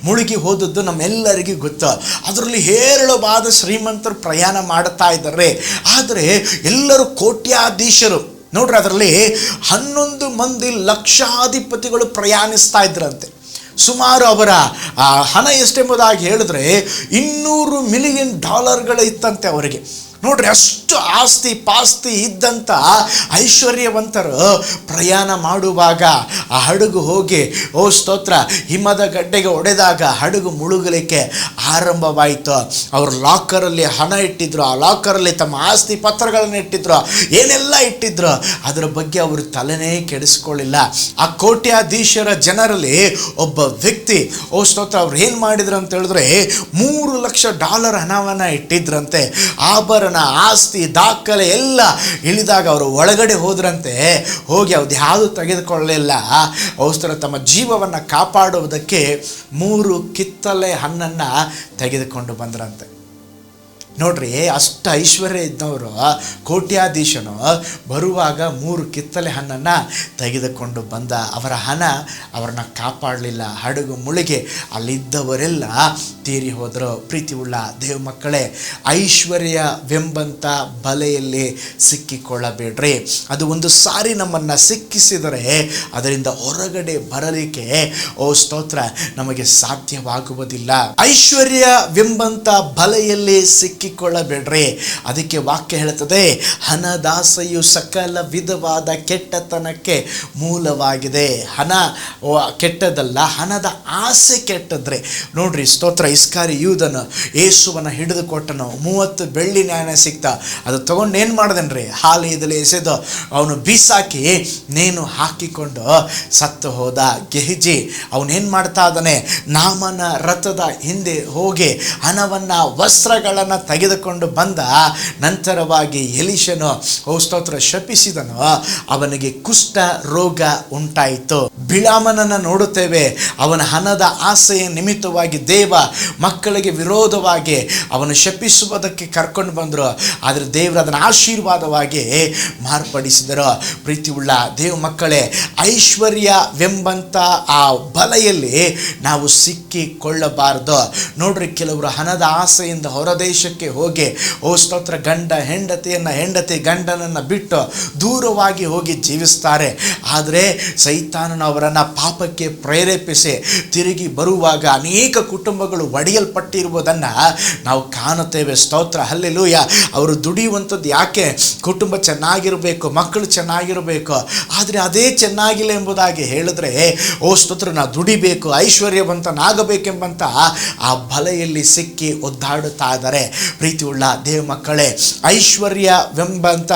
ಮುಳುಗಿ ಹೋದದ್ದು ನಮ್ಮೆಲ್ಲರಿಗೂ ಗೊತ್ತು. ಅದರಲ್ಲಿ ಹೇರಳವಾದ ಶ್ರೀಮಂತರು ಪ್ರಯಾಣ ಮಾಡುತ್ತಾ ಇದ್ದಾರೆ. ಆದರೆ ಎಲ್ಲರೂ ಕೋಟ್ಯಾಧೀಶರು. ನೋಡ್ರಿ, ಅದರಲ್ಲಿ 11 ಮಂದಿ ಲಕ್ಷಾಧಿಪತಿಗಳು ಪ್ರಯಾಣಿಸ್ತಾ ಇದ್ರಂತೆ. ಸುಮಾರು ಅವರ ಹಣ ಎಷ್ಟೆಂಬುದಾಗಿ ಹೇಳಿದ್ರೆ $200 ಮಿಲಿಯನ್ ಇತ್ತಂತೆ ಅವರಿಗೆ. ನೋಡ್ರಿ, ಅಷ್ಟು ಆಸ್ತಿ ಪಾಸ್ತಿ ಇದ್ದಂಥ ಐಶ್ವರ್ಯವಂತರು ಪ್ರಯಾಣ ಮಾಡುವಾಗ ಆ ಹಡಗು ಹೋಗಿ, ಓ ಸ್ತೋತ್ರ, ಹಿಮದ ಗಡ್ಡೆಗೆ ಹೊಡೆದಾಗ ಹಡಗು ಮುಳುಗಲಿಕ್ಕೆ ಆರಂಭವಾಯಿತು. ಅವರು ಲಾಕರಲ್ಲಿ ಹಣ ಇಟ್ಟಿದ್ರು, ಆ ಲಾಕರಲ್ಲಿ ತಮ್ಮ ಆಸ್ತಿ ಪತ್ರಗಳನ್ನು ಇಟ್ಟಿದ್ರು, ಏನೆಲ್ಲ ಇಟ್ಟಿದ್ರು, ಅದರ ಬಗ್ಗೆ ಅವರು ತಲೆನೇ ಕೆಡಿಸ್ಕೊಳ್ಳಿಲ್ಲ. ಆ ಕೋಟ್ಯಾಧೀಶರ ಜನರಲ್ಲಿ ಒಬ್ಬ ವ್ಯಕ್ತಿ, ಓ ಸ್ತೋತ್ರ, ಅವ್ರು ಏನು ಮಾಡಿದ್ರು ಅಂತ ಹೇಳಿದ್ರೆ $3 ಲಕ್ಷ ಹಣವನ್ನು ಇಟ್ಟಿದ್ರಂತೆ. ಆಭರಣ, ಆಸ್ತಿ, ದಾಖಲೆ ಎಲ್ಲ ಇಳಿದಾಗ ಅವರು ಒಳಗಡೆ ಹೋದ್ರಂತೆ. ಹೋಗಿ ಅದು ಯಾವುದು ತೆಗೆದುಕೊಳ್ಳಲಿಲ್ಲ. ಅವಸರ ತಮ್ಮ ಜೀವವನ್ನು ಕಾಪಾಡುವುದಕ್ಕೆ 3 ಕಿತ್ತಳೆ ಹಣ್ಣನ್ನು ತೆಗೆದುಕೊಂಡು ಬಂದ್ರಂತೆ. ನೋಡ್ರಿ, ಅಷ್ಟು ಐಶ್ವರ್ಯ ಇದ್ದವರು ಕೋಟ್ಯಾಧೀಶನು ಬರುವಾಗ 3 ಕಿತ್ತಳೆ ಹಣ್ಣನ್ನು ತೆಗೆದುಕೊಂಡು ಬಂದ. ಅವರ ಹಣ ಅವರನ್ನು ಕಾಪಾಡಲಿಲ್ಲ. ಹಡಗು ಮುಳುಗಿ ಅಲ್ಲಿದ್ದವರೆಲ್ಲ ತೀರಿ ಹೋದರು. ಪ್ರೀತಿ ಉಳ್ಳ ದೇವ ಮಕ್ಕಳೇ, ಐಶ್ವರ್ಯವೆಂಬಂಥ ಬಲೆಯಲ್ಲಿ ಸಿಕ್ಕಿಕೊಳ್ಳಬೇಡ್ರಿ. ಅದು ಒಂದು ಸಾರಿ ನಮ್ಮನ್ನು ಸಿಕ್ಕಿಸಿದರೆ ಅದರಿಂದ ಹೊರಗಡೆ ಬರಲಿಕ್ಕೆ, ಓ ಸ್ತೋತ್ರ, ನಮಗೆ ಸಾಧ್ಯವಾಗುವುದಿಲ್ಲ. ಐಶ್ವರ್ಯವೆಂಬಂಥ ಬಲೆಯಲ್ಲಿ ಸಿಕ್ಕಿಕೊಳ್ಳಬೇಡ್ರಿ. ಅದಕ್ಕೆ ವಾಕ್ಯ ಹೇಳುತ್ತದೆ, ಹಣದಾಸೆಯು ಸಕಲ ವಿಧವಾದ ಕೆಟ್ಟತನಕ್ಕೆ ಮೂಲವಾಗಿದೆ. ಹಣ ಕೆಟ್ಟದಲ್ಲ, ಹಣದ ಆಸೆ ಕೆಟ್ಟದ್ರೆ. ನೋಡ್ರಿ ಸ್ತೋತ್ರ, ಇಸ್ಕಾರಿ ಯೂದನು ಯೇಸುವನ್ನು ಹಿಡಿದುಕೊಟ್ಟನು. 30 ಬೆಳ್ಳಿ ನಾಣ್ಯ ಸಿಕ್ತ. ಅದು ತಗೊಂಡು ಏನು ಮಾಡ್ದನ್ರಿ? ಹಾಲಿನಲ್ಲಿ ಎಸೆದು ಅವನು ಬೀಸಾಕಿ ನೇಣು ಹಾಕಿಕೊಂಡು ಸತ್ತು ಹೋದ. ಗೆಹಜಿ ಅವನೇನು ಮಾಡ್ತಾ ಇದ್ದಾನೆ? ನಾಮನ ರಥದ ಹಿಂದೆ ಹೋಗಿ ಹಣವನ್ನು, ವಸ್ತ್ರಗಳನ್ನು ತೆಗೆದುಕೊಂಡು ಬಂದ. ನಂತರವಾಗಿ ಎಲಿಷನು, ಓ ಸ್ತೋತ್ರ, ಶಪಿಸಿದನು. ಅವನಿಗೆ ಕುಷ್ಠ ರೋಗ ಉಂಟಾಯಿತು. ಬಿಳಾಮನನ್ನು ನೋಡುತ್ತೇವೆ. ಅವನ ಹಣದ ಆಸೆಯ ನಿಮಿತ್ತವಾಗಿ ದೇವ ಮಕ್ಕಳಿಗೆ ವಿರೋಧವಾಗಿ ಅವನು ಶಪಿಸುವುದಕ್ಕೆ ಕರ್ಕೊಂಡು ಬಂದರು. ಆದರೆ ದೇವರು ಅದನ್ನು ಆಶೀರ್ವಾದವಾಗಿ ಮಾರ್ಪಡಿಸಿದರು. ಪ್ರೀತಿ ಉಳ್ಳ ದೇವ ಮಕ್ಕಳೇ, ಐಶ್ವರ್ಯವೆಂಬಂಥ ಆ ಬಲೆಯಲ್ಲಿ ನಾವು ಸಿಕ್ಕಿಕೊಳ್ಳಬಾರದು. ನೋಡ್ರಿ, ಕೆಲವರು ಹಣದ ಆಸೆಯಿಂದ ಹೊರದೇಶಕ್ಕೆ ಹೋಗಿ, ಓ ಸ್ತೋತ್ರ, ಗಂಡ ಹೆಂಡತಿಯನ್ನು, ಹೆಂಡತಿ ಗಂಡನನ್ನು ಬಿಟ್ಟು ದೂರವಾಗಿ ಹೋಗಿ ಜೀವಿಸ್ತಾರೆ. ಆದರೆ ಸೈತಾನನು ಅವರನ್ನು ಪಾಪಕ್ಕೆ ಪ್ರೇರೇಪಿಸಿ ತಿರುಗಿ ಬರುವಾಗ ಅನೇಕ ಕುಟುಂಬಗಳು ಒಡೆಯಲ್ಪಟ್ಟಿರುವುದನ್ನು ನಾವು ಕಾಣುತ್ತೇವೆ. ಸ್ತೋತ್ರ, ಹಲ್ಲೆಲೂಯ. ಅವರು ದುಡಿಯುವಂಥದ್ದು ಯಾಕೆ? ಕುಟುಂಬ ಚೆನ್ನಾಗಿರಬೇಕು, ಮಕ್ಕಳು ಚೆನ್ನಾಗಿರಬೇಕು. ಆದರೆ ಅದೇ ಚೆನ್ನಾಗಿಲ್ಲ ಎಂಬುದಾಗಿ ಹೇಳಿದ್ರೆ, ಓ ಸ್ತೋತ್ರ, ನಾವು ದುಡಿಬೇಕು, ಐಶ್ವರ್ಯವಂತನಾಗಬೇಕೆಂಬಂತ ಆ ಬಲೆಯಲ್ಲಿ ಸಿಕ್ಕಿ ಒದ್ದಾಡುತ್ತಾ ಇದ್ದಾರೆ. ಪ್ರೀತಿಯುಳ್ಳ ದೇವ ಮಕ್ಕಳೇ, ಐಶ್ವರ್ಯವೆಂಬಂತ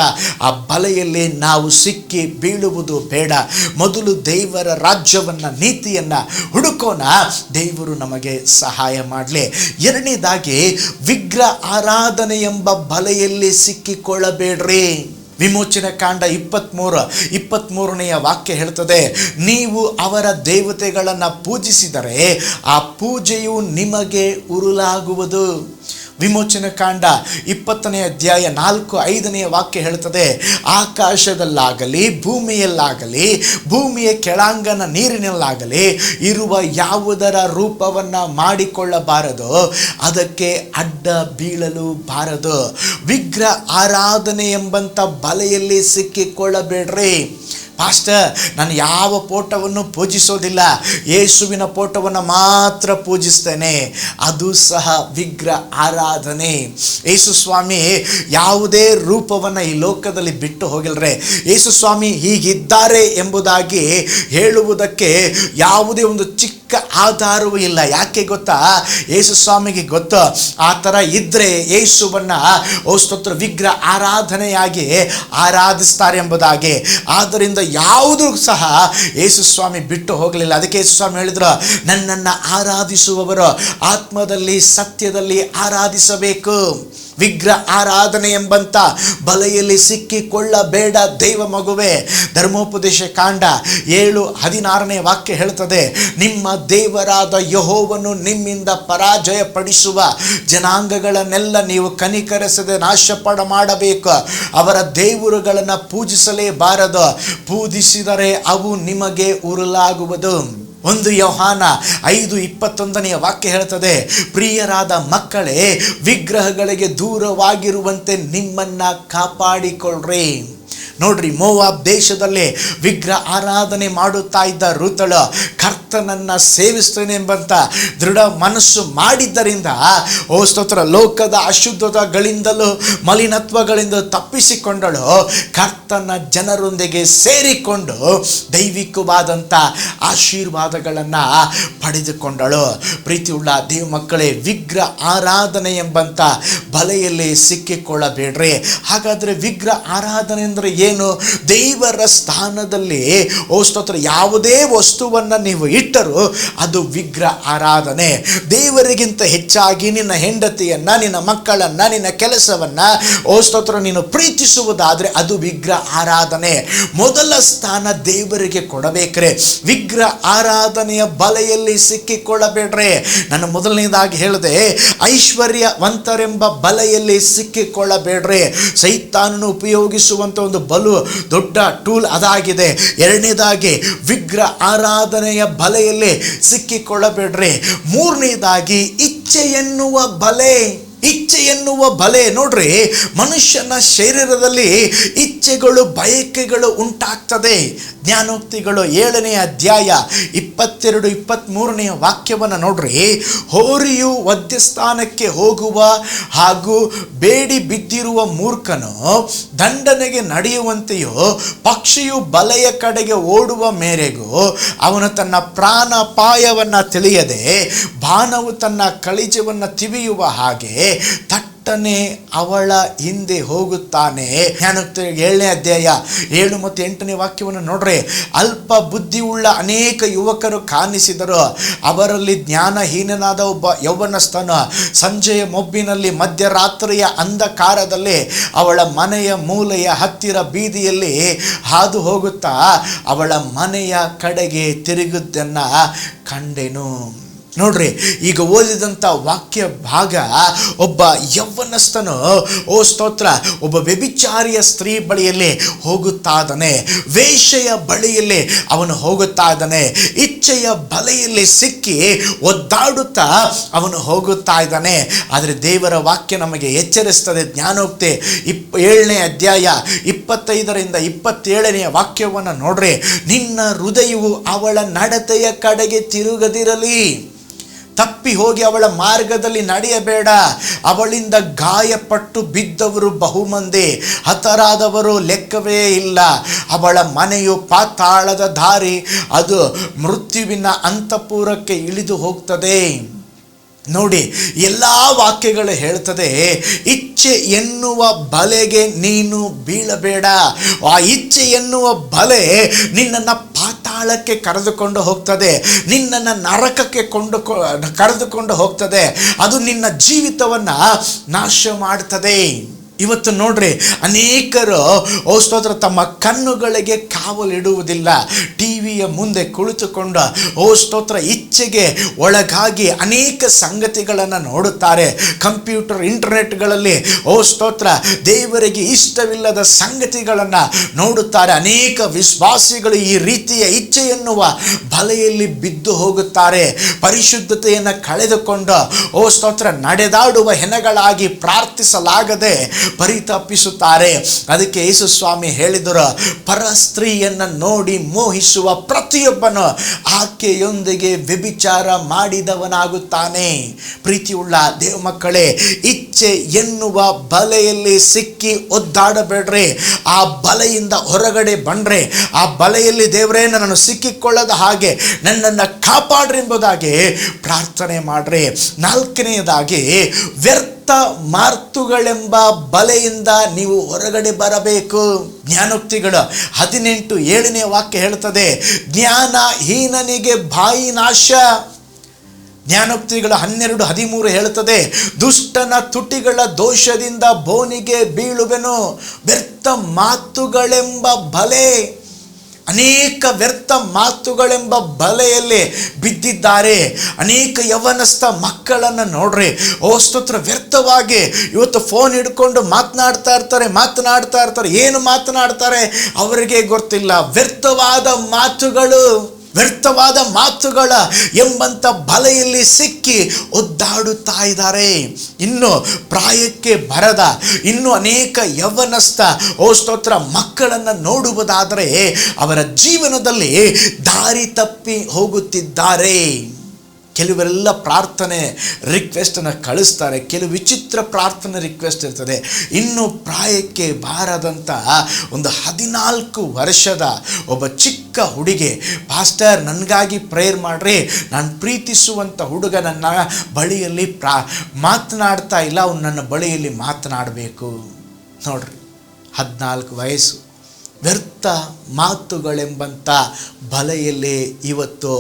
ಆ ಬಲೆಯಲ್ಲಿ ನಾವು ಸಿಕ್ಕಿ ಬೀಳುವುದು ಬೇಡ. ಮೊದಲು ದೇವರ ರಾಜ್ಯವನ್ನ, ನೀತಿಯನ್ನ ಹುಡುಕೋಣ. ದೇವರು ನಮಗೆ ಸಹಾಯ ಮಾಡಲಿ. ಎರಡನೇದಾಗಿ, ವಿಗ್ರಹ ಆರಾಧನೆ ಎಂಬ ಬಲೆಯಲ್ಲಿ ಸಿಕ್ಕಿಕೊಳ್ಳಬೇಡ್ರಿ. ವಿಮೋಚನೆ ಕಾಂಡ 23ನೇ ವಾಕ್ಯ ಹೇಳ್ತದೆ, ನೀವು ಅವರ ದೇವತೆಗಳನ್ನು ಪೂಜಿಸಿದರೆ ಆ ಪೂಜೆಯು ನಿಮಗೆ ಉರುಲಾಗುವುದು. ವಿಮೋಚನೆ ಕಾಂಡ 20ನೇ ಅಧ್ಯಾಯ 4-5ನೇ ವಾಕ್ಯ ಹೇಳ್ತದೆ, ಆಕಾಶದಲ್ಲಾಗಲಿ ಭೂಮಿಯಲ್ಲಾಗಲಿ ಭೂಮಿಯ ಕೆಳಾಂಗನ ನೀರಿನಲ್ಲಾಗಲಿ ಇರುವ ಯಾವುದರ ರೂಪವನ್ನು ಮಾಡಿಕೊಳ್ಳಬಾರದು, ಅದಕ್ಕೆ ಅಡ್ಡ ಬೀಳಲು ಬಾರದು. ವಿಗ್ರಹ ಆರಾಧನೆ ಎಂಬಂಥ ಬಲೆಯಲ್ಲಿ ಸಿಕ್ಕಿಕೊಳ್ಳಬೇಡ್ರಿ. ಪಾಸ್ಟರ್, ನಾನು ಯಾವ ಫೋಟೋವನ್ನು ಪೂಜಿಸೋದಿಲ್ಲ, ಯೇಸುವಿನ ಫೋಟೋವನ್ನು ಮಾತ್ರ ಪೂಜಿಸ್ತೇನೆ. ಅದು ಸಹ ವಿಗ್ರಹ ಆರಾಧನೆ. ಯೇಸು ಸ್ವಾಮಿ ಯಾವುದೇ ರೂಪವನ್ನು ಈ ಲೋಕದಲ್ಲಿ ಬಿಟ್ಟು ಹೋಗಿಲ್ರೆ. ಯೇಸು ಸ್ವಾಮಿ ಹೀಗಿದ್ದಾರೆ ಎಂಬುದಾಗಿ ಹೇಳುವುದಕ್ಕೆ ಯಾವುದೇ ಒಂದು ಚಿಕ್ಕ ಆಧಾರವೂ ಇಲ್ಲ. ಯಾಕೆ ಗೊತ್ತಾ? ಯೇಸು ಸ್ವಾಮಿಗೆ ಗೊತ್ತು, ಆ ಥರ ಇದ್ರೆ ಯೇಸುವನ್ನ ಸ್ತೋತ್ರ ವಿಗ್ರಹ ಆರಾಧನೆಯಾಗಿ ಆರಾಧಿಸ್ತಾರೆ ಎಂಬುದಾಗಿ. ಆದ್ದರಿಂದ ಯಾವುದೂ ಸಹ ಯೇಸು ಸ್ವಾಮಿ ಬಿಟ್ಟು ಹೋಗಲಿಲ್ಲ. ಅದಕ್ಕೆ ಯೇಸು ಸ್ವಾಮಿ ಹೇಳಿದ್ರು, ನನ್ನನ್ನು ಆರಾಧಿಸುವವರು ಆತ್ಮದಲ್ಲಿ ಸತ್ಯದಲ್ಲಿ ಆರಾಧಿಸಬೇಕು. ವಿಗ್ರಹ ಆರಾಧನೆ ಎಂಬಂತ ಬಲೆಯಲ್ಲಿ ಸಿಕ್ಕಿಕೊಳ್ಳಬೇಡ ದೈವ ಮಗುವೆ. ಧರ್ಮೋಪದೇಶ ಕಾಂಡ 7:16ನೇ ವಾಕ್ಯ ಹೇಳ್ತದೆ, ನಿಮ್ಮ ದೇವರಾದ ಯೆಹೋವನು ನಿಮ್ಮಿಂದ ಪರಾಜಯ ಪಡಿಸುವ ಜನಾಂಗಗಳನ್ನೆಲ್ಲ ನೀವು ಕನಿಕರಿಸದೆ ನಾಶಪಡ ಮಾಡಬೇಕು. ಅವರ ದೇವರುಗಳನ್ನು ಪೂಜಿಸಲೇಬಾರದು, ಪೂಜಿಸಿದರೆ ಅವು ನಿಮಗೆ ಉರುಲಾಗುವುದು. 1 ಯೋಹಾನ 5:21ನೇ ವಾಕ್ಯ ಹೇಳ್ತದೆ, ಪ್ರಿಯರಾದ ಮಕ್ಕಳೇ, ವಿಗ್ರಹಗಳಿಗೆ ದೂರವಾಗಿರುವಂತೆ ನಿಮ್ಮನ್ನ ಕಾಪಾಡಿಕೊಳ್ಳ್ರಿ. ನೋಡ್ರಿ, ಮೋವಾಬ್ ದೇಶದಲ್ಲಿ ವಿಗ್ರಹ ಆರಾಧನೆ ಮಾಡುತ್ತಾ ಇದ್ದ ರೂತಳು ಕರ್ತನನ್ನ ಸೇವಿಸ್ತೇನೆ ಎಂಬಂತ ದೃಢ ಮನಸ್ಸು ಮಾಡಿದ್ದರಿಂದ, ಓ ಸ್ತೋತ್ರ, ಲೋಕದ ಅಶುದ್ಧತೆಗಳಿಂದಲೂ ಮಲಿನತ್ವಗಳಿಂದ ತಪ್ಪಿಸಿಕೊಂಡಳು. ಕರ್ತನ ಜನರೊಂದಿಗೆ ಸೇರಿಕೊಂಡು ದೈವಿಕವಾದಂಥ ಆಶೀರ್ವಾದಗಳನ್ನು ಪಡೆದುಕೊಂಡಳು. ಪ್ರೀತಿಯುಳ್ಳ ದೇವ ಮಕ್ಕಳೇ, ವಿಗ್ರಹ ಆರಾಧನೆ ಎಂಬಂತ ಬಲೆಯಲ್ಲಿ ಸಿಕ್ಕಿಕೊಳ್ಳಬೇಡ್ರಿ. ಹಾಗಾದರೆ ವಿಗ್ರಹ ಆರಾಧನೆ ಅಂದರೆ ಏನು? ದೇವರ ಸ್ಥಾನದಲ್ಲಿ ಓ ಸ್ತೋತ್ರ ಯಾವುದೇ ವಸ್ತುವನ್ನು ನೀವು ಇಟ್ಟರೂ ಅದು ವಿಗ್ರಹ ಆರಾಧನೆ. ದೇವರಿಗಿಂತ ಹೆಚ್ಚಾಗಿ ನಿನ್ನ ಹೆಂಡತಿಯನ್ನ, ನಿನ್ನ ಮಕ್ಕಳನ್ನ, ನಿನ್ನ ಕೆಲಸವನ್ನ ಓ ಸ್ತೋತ್ರ ನೀನು ಪ್ರೀತಿಸುವುದಾದ್ರೆ ಅದು ವಿಗ್ರಹ ಆರಾಧನೆ. ಮೊದಲ ಸ್ಥಾನ ದೇವರಿಗೆ ಕೊಡಬೇಕ್ರೆ. ವಿಗ್ರಹ ಆರಾಧನೆಯ ಬಲೆಯಲ್ಲಿ ಸಿಕ್ಕಿಕೊಳ್ಳಬೇಡ್ರೆ. ನಾನು ಮೊದಲನೇದಾಗಿ ಹೇಳಿದೆ, ಐಶ್ವರ್ಯವಂತರೆಂಬ ಬಲೆಯಲ್ಲಿ ಸಿಕ್ಕಿಕೊಳ್ಳಬೇಡ್ರೆ. ಸೈತಾನನು ಉಪಯೋಗಿಸುವಂತ ಒಂದು ಬಲು ದೊಡ್ಡ ಟೂಲ್ ಅದಾಗಿದೆ. ಎರಡನೇದಾಗಿ ವಿಗ್ರಹ ಆರಾಧನೆಯ ಬಲೆಯಲ್ಲಿ ಸಿಕ್ಕಿಕೊಳ್ಳಬೇಡ್ರಿ. ಮೂರನೇದಾಗಿ ಇಚ್ಛೆ ಎನ್ನುವ ಬಲೆ. ಇಚ್ಛೆ ಎನ್ನುವ ಬಲೆ. ನೋಡ್ರಿ, ಮನುಷ್ಯನ ಶರೀರದಲ್ಲಿ ಇಚ್ಛೆಗಳು, ಬಯಕೆಗಳು ಉಂಟಾಗ್ತದೆ. ಜ್ಞಾನೋಕ್ತಿಗಳು 7ನೇ ಅಧ್ಯಾಯ 22-23ನೇ ವಾಕ್ಯವನ್ನು ನೋಡ್ರಿ. ಹೋರಿಯು ವಧ್ಯಸ್ಥಾನಕ್ಕೆ ಹೋಗುವ ಹಾಗೂ ಬೇಡಿ ಬಿದ್ದಿರುವ ಮೂರ್ಖನು ದಂಡನೆಗೆ ನಡೆಯುವಂತೆಯೋ, ಪಕ್ಷಿಯು ಬಲೆಯ ಕಡೆಗೆ ಓಡುವ ಮೇರೆಗೂ ಅವನು ತನ್ನ ಪ್ರಾಣಾಪಾಯವನ್ನು ತಿಳಿಯದೆ ಬಾಣವು ತನ್ನ ಕಳಿಜವನ್ನು ತಿವಿಯುವ ಹಾಗೆ ತಟ್ಟನೆ ಅವಳ ಹಿಂದೆ ಹೋಗುತ್ತಾನೆ. ಜ್ಞಾನೋಕ್ತಿ 7ನೇ ಅಧ್ಯಾಯ 7 ಮತ್ತು 8ನೇ ವಾಕ್ಯವನ್ನು ನೋಡ್ರಿ. ಅಲ್ಪ ಬುದ್ಧಿಯುಳ್ಳ ಅನೇಕ ಯುವಕರು ಕಾಣಿಸಿದರು. ಅವರಲ್ಲಿ ಜ್ಞಾನಹೀನನಾದ ಒಬ್ಬ ಯೌವನಸ್ಥನು ಸಂಜೆಯ ಮೊಬ್ಬಿನಲ್ಲಿ ಮಧ್ಯರಾತ್ರಿಯ ಅಂಧಕಾರದಲ್ಲಿ ಅವಳ ಮನೆಯ ಮೂಲೆಯ ಹತ್ತಿರ ಬೀದಿಯಲ್ಲಿ ಹಾದು ಹೋಗುತ್ತಾ ಅವಳ ಮನೆಯ ಕಡೆಗೆ ತಿರುಗುವುದನ್ನು ಕಂಡೆನು. ನೋಡ್ರಿ, ಈಗ ಓದಿದಂಥ ವಾಕ್ಯ ಭಾಗ, ಒಬ್ಬ ಯೌವನಸ್ಥನು, ಓ ಸ್ತೋತ್ರ, ಒಬ್ಬ ವ್ಯಭಿಚಾರಿಯ ಸ್ತ್ರೀ ಬಳಿಯಲ್ಲಿ ಹೋಗುತ್ತಾ ಇದ್ದಾನೆ, ವೇಶ್ಯೆಯ ಬಳಿಯಲ್ಲಿ ಅವನು ಹೋಗುತ್ತಾ ಇದ್ದಾನೆ, ಇಚ್ಛೆಯ ಬಲೆಯಲ್ಲಿ ಸಿಕ್ಕಿ ಒದ್ದಾಡುತ್ತಾ ಅವನು ಹೋಗುತ್ತಾ ಇದ್ದಾನೆ. ಆದರೆ ದೇವರ ವಾಕ್ಯ ನಮಗೆ ಎಚ್ಚರಿಸ್ತದೆ. ಜ್ಞಾನೋಕ್ತಿ 7ನೇ ಅಧ್ಯಾಯ 25ರಿಂದ 27ನೇ ವಾಕ್ಯವನ್ನು ನೋಡ್ರಿ. ನಿನ್ನ ಹೃದಯವು ಅವಳ ನಡತೆಯ ಕಡೆಗೆ ತಿರುಗದಿರಲಿ, ತಪ್ಪಿ ಹೋಗಿ ಅವಳ ಮಾರ್ಗದಲ್ಲಿ ನಡೆಯಬೇಡ. ಅವಳಿಂದ ಗಾಯಪಟ್ಟು ಬಿದ್ದವರು ಬಹುಮಂದಿ, ಹತರಾದವರು ಲೆಕ್ಕವೇ ಇಲ್ಲ. ಅವಳ ಮನೆಯು ಪಾತಾಳದ ದಾರಿ, ಅದು ಮೃತ್ಯುವಿನ ಅಂತಃಪುರಕ್ಕೆ ಇಳಿದು ಹೋಗ್ತದೆ. ನೋಡಿ, ಎಲ್ಲ ವಾಕ್ಯಗಳು ಹೇಳ್ತದೆ, ಇಚ್ಛೆ ಎನ್ನುವ ಬಲೆಗೆ ನೀನು ಬೀಳಬೇಡ. ಆ ಇಚ್ಛೆ ಎನ್ನುವ ಬಲೆ ನಿನ್ನನ್ನು ಪಾತಾಳಕ್ಕೆ ಕರೆದುಕೊಂಡು ಹೋಗ್ತದೆ, ನಿನ್ನನ್ನು ನರಕಕ್ಕೆ ಕರೆದುಕೊಂಡು ಹೋಗ್ತದೆ. ಅದು ನಿನ್ನ ಜೀವಿತವನ್ನು ನಾಶ ಮಾಡ್ತದೆ. ಇವತ್ತು ನೋಡ್ರಿ, ಅನೇಕರು ಓ ಸ್ತೋತ್ರ ತಮ್ಮ ಕಣ್ಣುಗಳಿಗೆ ಕಾವಲಿಡುವುದಿಲ್ಲ. ಟಿವಿಯ ಮುಂದೆ ಕುಳಿತುಕೊಂಡು ಓ ಸ್ತೋತ್ರ ಇಚ್ಛೆಗೆ ಒಳಗಾಗಿ ಅನೇಕ ಸಂಗತಿಗಳನ್ನು ನೋಡುತ್ತಾರೆ. ಕಂಪ್ಯೂಟರ್, ಇಂಟರ್ನೆಟ್ಗಳಲ್ಲಿ ಓ ಸ್ತೋತ್ರ ದೇವರಿಗೆ ಇಷ್ಟವಿಲ್ಲದ ಸಂಗತಿಗಳನ್ನು ನೋಡುತ್ತಾರೆ. ಅನೇಕ ವಿಶ್ವಾಸಿಗಳು ಈ ರೀತಿಯ ಇಚ್ಛೆ ಎನ್ನುವ ಬಲೆಯಲ್ಲಿ ಬಿದ್ದು ಹೋಗುತ್ತಾರೆ. ಪರಿಶುದ್ಧತೆಯನ್ನು ಕಳೆದುಕೊಂಡು ಓ ಸ್ತೋತ್ರ ನಡೆದಾಡುವ ಹೆಣಗಳಾಗಿ ಪ್ರಾರ್ಥಿಸಲಾಗದೆ ಪರಿತಪಿಸುತ್ತಾರೆ. ಅದಕ್ಕೆ ಯೇಸು ಸ್ವಾಮಿ ಹೇಳಿದರು, ಪರ ಸ್ತ್ರೀಯನ್ನು ನೋಡಿ ಮೋಹಿಸುವ ಪ್ರತಿಯೊಬ್ಬನು ಆಕೆಯೊಂದಿಗೆ ವ್ಯಭಿಚಾರ ಮಾಡಿದವನಾಗುತ್ತಾನೆ. ಪ್ರೀತಿಯುಳ್ಳ ದೇವ ಮಕ್ಕಳೇ, ಇಚ್ಛೆ ಎನ್ನುವ ಬಲೆಯಲ್ಲಿ ಸಿಕ್ಕಿ ಒದ್ದಾಡಬೇಡ್ರಿ. ಆ ಬಲೆಯಿಂದ ಹೊರಗಡೆ ಬಂದ್ರೆ, ಆ ಬಲೆಯಲ್ಲಿ ದೇವರೇ ನನ್ನನ್ನು ಸಿಕ್ಕಿಕೊಳ್ಳದ ಹಾಗೆ ನನ್ನನ್ನು ಕಾಪಾಡ್ರಿ ಎಂಬುದಾಗಿ ಪ್ರಾರ್ಥನೆ ಮಾಡ್ರಿ. 4ನೇದಾಗಿ, ವ್ಯರ್ಥ ಮಾತುಗಳೆಂಬ ಬಲೆಯಿಂದ ನೀವು ಹೊರಗಡೆ ಬರಬೇಕು. ಜ್ಞಾನೋಕ್ತಿಗಳು 18:7ನೇ ವಾಕ್ಯ ಹೇಳ್ತದೆ, ಜ್ಞಾನಹೀನನಿಗೆ ಬಾಯಿ ನಾಶ. ಜ್ಞಾನೋಕ್ತಿಗಳು 12:13 ಹೇಳ್ತದೆ, ದುಷ್ಟನ ತುಟಿಗಳ ದೋಷದಿಂದ ಬೋನಿಗೆ ಬೀಳುವೆನು. ವ್ಯರ್ಥ ಮಾತುಗಳೆಂಬ ಬಲೆ, ಅನೇಕ ವ್ಯರ್ಥ ಮಾತುಗಳೆಂಬ ಬಲೆಯಲ್ಲಿ ಬಿದ್ದಿದ್ದಾರೆ. ಅನೇಕ ಯವನಸ್ಥ ಮಕ್ಕಳನ್ನು ನೋಡ್ರಿ, ಓ ಸ್ತೋತ್ರ ವ್ಯರ್ಥವಾಗಿ ಇವತ್ತು ಫೋನ್ ಹಿಡ್ಕೊಂಡು ಮಾತನಾಡ್ತಾ ಇರ್ತಾರೆ. ಏನು ಮಾತನಾಡ್ತಾರೆ ಅವರಿಗೆ ಗೊತ್ತಿಲ್ಲ. ವ್ಯರ್ಥವಾದ ಮಾತುಗಳ ಎಂಬಂಥ ಬಲೆಯಲ್ಲಿ ಸಿಕ್ಕಿ ಒದ್ದಾಡುತ್ತಾ ಇದ್ದಾರೆ. ಇನ್ನು ಪ್ರಾಯಕ್ಕೆ ಬರದ ಇನ್ನು ಅನೇಕ ಯೌವನಸ್ಥ ಓ ಸ್ತೋತ್ರ ಮಕ್ಕಳನ್ನು ನೋಡುವುದಾದರೆ ಅವರ ಜೀವನದಲ್ಲಿ ದಾರಿ ತಪ್ಪಿ ಹೋಗುತ್ತಿದ್ದಾರೆ. ಕೆಲವರೆಲ್ಲ ಪ್ರಾರ್ಥನೆ ರಿಕ್ವೆಸ್ಟನ್ನು ಕಳಿಸ್ತಾರೆ, ಕೆಲವು ವಿಚಿತ್ರ ಪ್ರಾರ್ಥನೆ ರಿಕ್ವೆಸ್ಟ್ ಇರ್ತದೆ. ಇನ್ನು ಪ್ರಾಯಕ್ಕೆ ಬಾರದಂಥ ಒಂದು 14 ವರ್ಷದ ಒಬ್ಬ ಚಿಕ್ಕ ಹುಡುಗಿ, ಪಾಸ್ಟರ್ ನನಗಾಗಿ ಪ್ರೇಯರ್ ಮಾಡ್ರಿ, ನಾನು ಪ್ರೀತಿಸುವಂಥ ಹುಡುಗ ನನ್ನ ಬಳಿಯಲ್ಲಿ ಮಾತನಾಡ್ತಾ ಇಲ್ಲ, ಅವನು ನನ್ನ ಬಳಿಯಲ್ಲಿ ಮಾತನಾಡಬೇಕು. ನೋಡ್ರಿ, 14 ವಯಸ್ಸು. ವ್ಯರ್ಥ ಮಾತುಗಳೆಂಬಂಥ ಬಲೆಯಲ್ಲಿ ಇವತ್ತು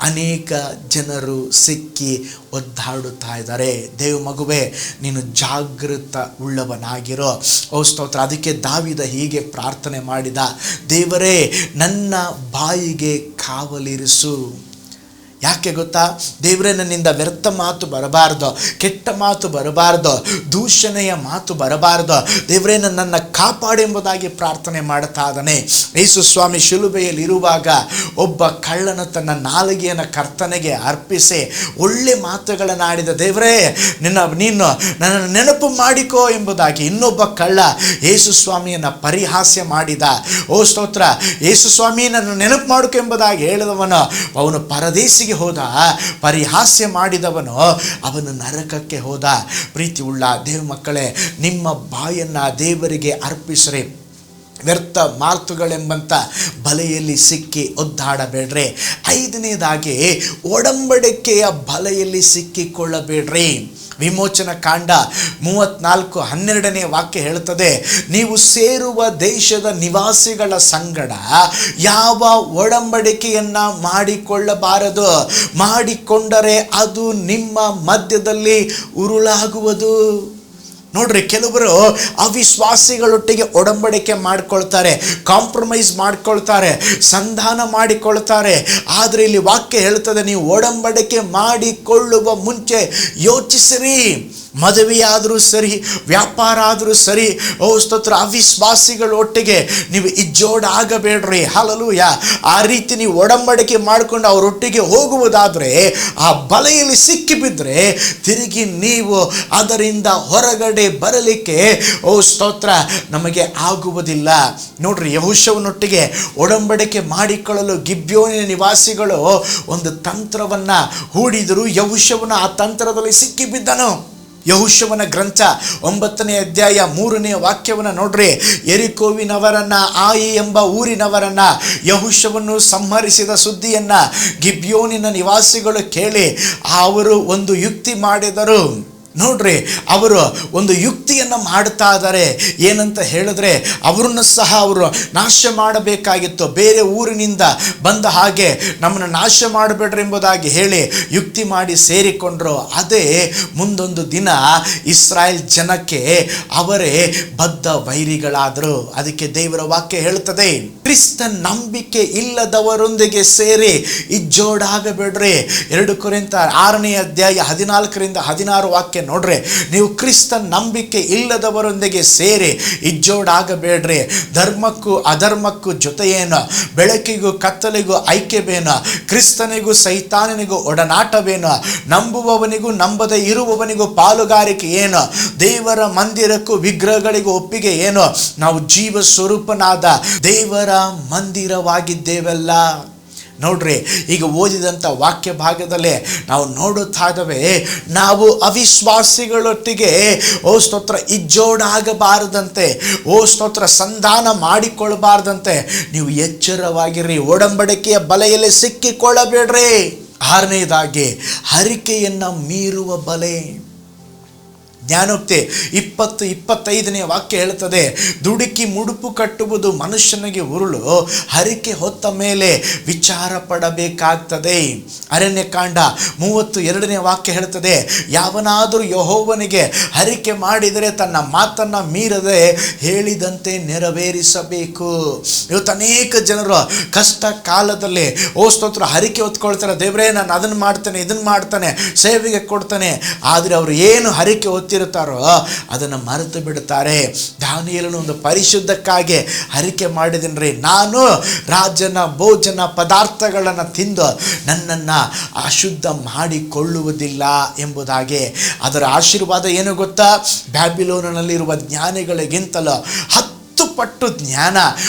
ಅನೇಕ ಜನರು ಸಿಕ್ಕಿ ಒದ್ದಾಡುತ್ತಾ ಇದ್ದಾರೆ. ದೇವ ಮಗುವೆ, ನೀನು ಜಾಗೃತ ಉಳ್ಳವನಾಗಿರೋ. ಓ ಸ್ತೋತ್ರ. ಅದಕ್ಕೆ ದಾವಿದ ಹೀಗೆ ಪ್ರಾರ್ಥನೆ ಮಾಡಿದ, ದೇವರೇ ನನ್ನ ಬಾಯಿಗೆ ಕಾವಲಿರಿಸು. ಯಾಕೆ ಗೊತ್ತಾ? ದೇವರೇ, ನನ್ನಿಂದ ವ್ಯರ್ಥ ಮಾತು ಬರಬಾರ್ದು, ಕೆಟ್ಟ ಮಾತು ಬರಬಾರ್ದು, ದೂಷಣೆಯ ಮಾತು ಬರಬಾರ್ದು. ದೇವರೇ, ನನ್ನನ್ನು ಕಾಪಾಡೆಂಬುದಾಗಿ ಪ್ರಾರ್ಥನೆ ಮಾಡ್ತಾ ಇದ್ದಾನೆ. ಯೇಸು ಸ್ವಾಮಿ ಶಿಲುಬೆಯಲ್ಲಿ ಇರುವಾಗ ಒಬ್ಬ ಕಳ್ಳನ ತನ್ನ ನಾಲಿಗೆಯನ್ನು ಕರ್ತನಿಗೆ ಅರ್ಪಿಸಿ ಒಳ್ಳೆ ಮಾತುಗಳನ್ನಾಡಿದ. ದೇವರೇ, ನೀನು ನನ್ನನ್ನು ನೆನಪು ಮಾಡಿಕೋ ಎಂಬುದಾಗಿ. ಇನ್ನೊಬ್ಬ ಕಳ್ಳ ಯೇಸು ಸ್ವಾಮಿಯನ್ನು ಪರಿಹಾಸ್ಯ ಮಾಡಿದ. ಓ ಸ್ತೋತ್ರ. ಯೇಸು ಸ್ವಾಮಿ ನನ್ನನ್ನು ನೆನಪು ಮಾಡಿಕೋ ಎಂಬುದಾಗಿ ಹೇಳಿದವನು ಅವನು ಪರದೇಶಿಗೆ ಹೋದ. ಪರಿಹಾಸ್ಯ ಮಾಡಿದವನು ಅವನು ನರಕಕ್ಕೆ ಹೋದ. ಪ್ರೀತಿ ಉಳ್ಳ ದೇವ ಮಕ್ಕಳೇ, ನಿಮ್ಮ ಬಾಯನ್ನು ದೇವರಿಗೆ ಅರ್ಪಿಸ್ರಿ. ವ್ಯರ್ಥ ಮಾತುಗಳೆಂಬಂಥ ಬಲೆಯಲ್ಲಿ ಸಿಕ್ಕಿ ಒದ್ದಾಡಬೇಡ್ರಿ. 5ನೇದಾಗಿ, ಒಡಂಬಡಿಕೆಯ ಬಲೆಯಲ್ಲಿ ಸಿಕ್ಕಿಕೊಳ್ಳಬೇಡ್ರಿ. ವಿಮೋಚನ ಕಾಂಡ 34:12ನೇ ವಾಕ್ಯ ಹೇಳ್ತದೆ, ನೀವು ಸೇರುವ ದೇಶದ ನಿವಾಸಿಗಳ ಸಂಗಡ ಯಾವ ಒಡಂಬಡಿಕೆಯನ್ನ ಮಾಡಿಕೊಳ್ಳಬಾರದು, ಮಾಡಿಕೊಂಡರೆ ಅದು ನಿಮ್ಮ ಮಧ್ಯದಲ್ಲಿ ಉರುಳಾಗುವುದು. ನೋಡ್ರಿ, ಕೆಲವರು ಅವಿಶ್ವಾಸಿಗಳೊಟ್ಟಿಗೆ ಒಡಂಬಡಿಕೆ ಮಾಡ್ಕೊಳ್ತಾರೆ, ಕಾಂಪ್ರಮೈಸ್ ಮಾಡ್ಕೊಳ್ತಾರೆ, ಸಂಧಾನ ಮಾಡಿಕೊಳ್ತಾರೆ. ಆದರೆ ಇಲ್ಲಿ ವಾಕ್ಯ ಹೇಳ್ತದೆ, ನೀವು ಒಡಂಬಡಿಕೆ ಮಾಡಿಕೊಳ್ಳುವ ಮುಂಚೆ ಯೋಚಿಸಿರಿ. ಮದುವೆಯಾದರೂ ಸರಿ, ವ್ಯಾಪಾರ ಆದರೂ ಸರಿ, ಸ್ತೋತ್ರ, ಅವಿಶ್ವಾಸಿಗಳೊಟ್ಟಿಗೆ ನೀವು ಇಜ್ಜೋಡಾಗಬೇಡ್ರಿ. ಹಲ್ಲೆಲೂಯ. ಆ ರೀತಿ ನೀವು ಒಡಂಬಡಿಕೆ ಮಾಡಿಕೊಂಡು ಅವರೊಟ್ಟಿಗೆ ಹೋಗುವುದಾದರೆ, ಆ ಬಲೆಯಲ್ಲಿ ಸಿಕ್ಕಿಬಿದ್ದರೆ ತಿರುಗಿ ನೀವು ಅದರಿಂದ ಹೊರಗಡೆ ಬರಲಿಕ್ಕೆ ಸ್ತೋತ್ರ ನಮಗೆ ಆಗುವುದಿಲ್ಲ. ನೋಡ್ರಿ, ಯೆಹೋಶುವನೊಟ್ಟಿಗೆ ಒಡಂಬಡಿಕೆ ಮಾಡಿಕೊಳ್ಳಲು ಗಿಬ್ಯೋನಿನ ನಿವಾಸಿಗಳು ಒಂದು ತಂತ್ರವನ್ನ ಹೂಡಿದರು. ಯೆಹೋಶುವನು ಆ ತಂತ್ರದಲ್ಲಿ ಸಿಕ್ಕಿಬಿದ್ದನು. ಯೆಹೋಶುವನ ಗ್ರಂಥ 9ನೇ ಅಧ್ಯಾಯ 3ನೇ ವಾಕ್ಯವನ್ನು ನೋಡ್ರಿ. ಯೆರಿಕೋವಿನವರನ್ನ, ಆಯಿ ಎಂಬ ಊರಿನವರನ್ನ ಯೆಹೋಶುವನು ಸಂಹರಿಸಿದ ಸುದ್ದಿಯನ್ನ ಗಿಬ್ಯೋನಿನ ನಿವಾಸಿಗಳು ಕೇಳಿ ಅವರು ಒಂದು ಯುಕ್ತಿ ಮಾಡಿದರು. ನೋಡ್ರಿ, ಅವರು ಒಂದು ಯುಕ್ತಿಯನ್ನು ಮಾಡ್ತಾ ಇದ್ದಾರೆ. ಏನಂತ ಹೇಳಿದ್ರೆ, ಅವರನ್ನು ಸಹ ಅವರು ನಾಶ ಮಾಡಬೇಕಾಗಿತ್ತು. ಬೇರೆ ಊರಿನಿಂದ ಬಂದ ಹಾಗೆ ನಮ್ಮನ್ನು ನಾಶ ಮಾಡಬೇಡ್ರಿ ಎಂಬುದಾಗಿ ಹೇಳಿ ಯುಕ್ತಿ ಮಾಡಿ ಸೇರಿಕೊಂಡ್ರು. ಅದೇ ಮುಂದೊಂದು ದಿನ ಇಸ್ರಾಯೇಲ್ ಜನಕ್ಕೆ ಅವರೇ ಬದ್ಧ ವೈರಿಗಳಾದರು. ಅದಕ್ಕೆ ದೇವರ ವಾಕ್ಯ ಹೇಳ್ತದೆ, ಕ್ರಿಸ್ತ ನಂಬಿಕೆ ಇಲ್ಲದವರೊಂದಿಗೆ ಸೇರಿ ಇಜ್ಜೋಡಾಗಬೇಡ್ರಿ. 2 ಕೊರಿಂಥ 6ನೇ ಅಧ್ಯಾಯ 14ರಿಂದ 16 ವಾಕ್ಯ ನೋಡ್ರಿ. ನೀವು ಕ್ರಿಸ್ತ ನಂಬಿಕೆ ಇಲ್ಲದವರೊಂದಿಗೆ ಸೇರಿ ಇಜ್ಜೋಡಾಗಬೇಡ್ರಿ. ಧರ್ಮಕ್ಕೂ ಅಧರ್ಮಕ್ಕೂ ಜೊತೆ ಏನು, ಬೆಳಕಿಗೂ ಕತ್ತಲಿಗೂ ಐಕ್ಯವೇನು, ಕ್ರಿಸ್ತನಿಗೂ ಸೈತಾನನಿಗೂ ಒಡನಾಟವೇನು, ನಂಬುವವನಿಗೂ ನಂಬದೇ ಇರುವವನಿಗೂ ಪಾಲುಗಾರಿಕೆ ಏನು, ದೇವರ ಮಂದಿರಕ್ಕೂ ವಿಗ್ರಹಗಳಿಗೂ ಒಪ್ಪಿಗೆ ಏನು, ನಾವು ಜೀವ ಸ್ವರೂಪನಾದ ದೇವರ ಮಂದಿರವಾಗಿದ್ದೇವಲ್ಲ. ನೋಡ್ರಿ, ಈಗ ಓದಿದಂಥ ವಾಕ್ಯ ಭಾಗದಲ್ಲೇ ನಾವು ನೋಡುತ್ತಾ ಇದ್ದೇವೆ, ನಾವು ಅವಿಶ್ವಾಸಿಗಳೊಟ್ಟಿಗೆ ಸ್ತೋತ್ರ ಇಜ್ಜೋಡಾಗಬಾರದಂತೆ, ಸ್ತೋತ್ರ ಸಂಧಾನ ಮಾಡಿಕೊಳ್ಳಬಾರದಂತೆ ನೀವು ಎಚ್ಚರವಾಗಿರಿ. ಒಡಂಬಡಿಕೆಯ ಬಲೆಯಲ್ಲಿ ಸಿಕ್ಕಿಕೊಳ್ಳಬೇಡ್ರಿ. 6ನೇದಾಗಿ ಹರಿಕೆಯನ್ನು ಮೀರುವ ಬಲೆ. ಜ್ಞಾನೋಕ್ತಿ 20-25ನೇ ವಾಕ್ಯ ಹೇಳ್ತದೆ, ದುಡುಕಿ ಮುಡುಪು ಕಟ್ಟುವುದು ಮನುಷ್ಯನಿಗೆ ಉರುಳು, ಹರಿಕೆ ಹೊತ್ತ ಮೇಲೆ ವಿಚಾರ ಪಡಬೇಕಾಗ್ತದೆ. ಅರಣ್ಯಕಾಂಡ 32ನೇ ವಾಕ್ಯ ಹೇಳ್ತದೆ, ಯಾವನಾದರೂ ಯೆಹೋವನಿಗೆ ಹರಿಕೆ ಮಾಡಿದರೆ ತನ್ನ ಮಾತನ್ನು ಮೀರದೆ ಹೇಳಿದಂತೆ ನೆರವೇರಿಸಬೇಕು. ಇವತ್ತು ಅನೇಕ ಜನರು ಕಷ್ಟ ಕಾಲದಲ್ಲಿ ಸ್ತೋತ್ರ ಹರಿಕೆ ಹೊತ್ಕೊಳ್ತಾರೆ. ದೇವರೇ, ನಾನು ಅದನ್ನು ಮಾಡ್ತೇನೆ, ಇದನ್ನು ಮಾಡ್ತಾನೆ, ಸೇವೆಗೆ ಕೊಡ್ತಾನೆ. ಆದರೆ ಅವರು ಏನು ಹರಿಕೆ ಇರುತ್ತಾರೋ ಅದನ್ನು ಮರೆತು ಬಿಡುತ್ತಾರೆ. ದಾನಿಯೇಲನು ಒಂದು ಪರಿಶುದ್ಧಕ್ಕಾಗಿ ಹರಿಕೆ ಮಾಡಿದನ್ರಿ, ನಾನು ರಾಜನ ಭೋಜನ ಪದಾರ್ಥಗಳನ್ನು ತಿಂದು ನನ್ನನ್ನು ಅಶುದ್ಧ ಮಾಡಿಕೊಳ್ಳುವುದಿಲ್ಲ ಎಂಬುದಾಗಿ. ಅದರ ಆಶೀರ್ವಾದ ಏನು ಗೊತ್ತಾ? ಬ್ಯಾಬಿಲೋನಿನಲ್ಲಿರುವ ಜ್ಞಾನಿಗಳಿಗಿಂತಲೂ 10 ಪಟ್ಟು ಜ್ಞಾನ.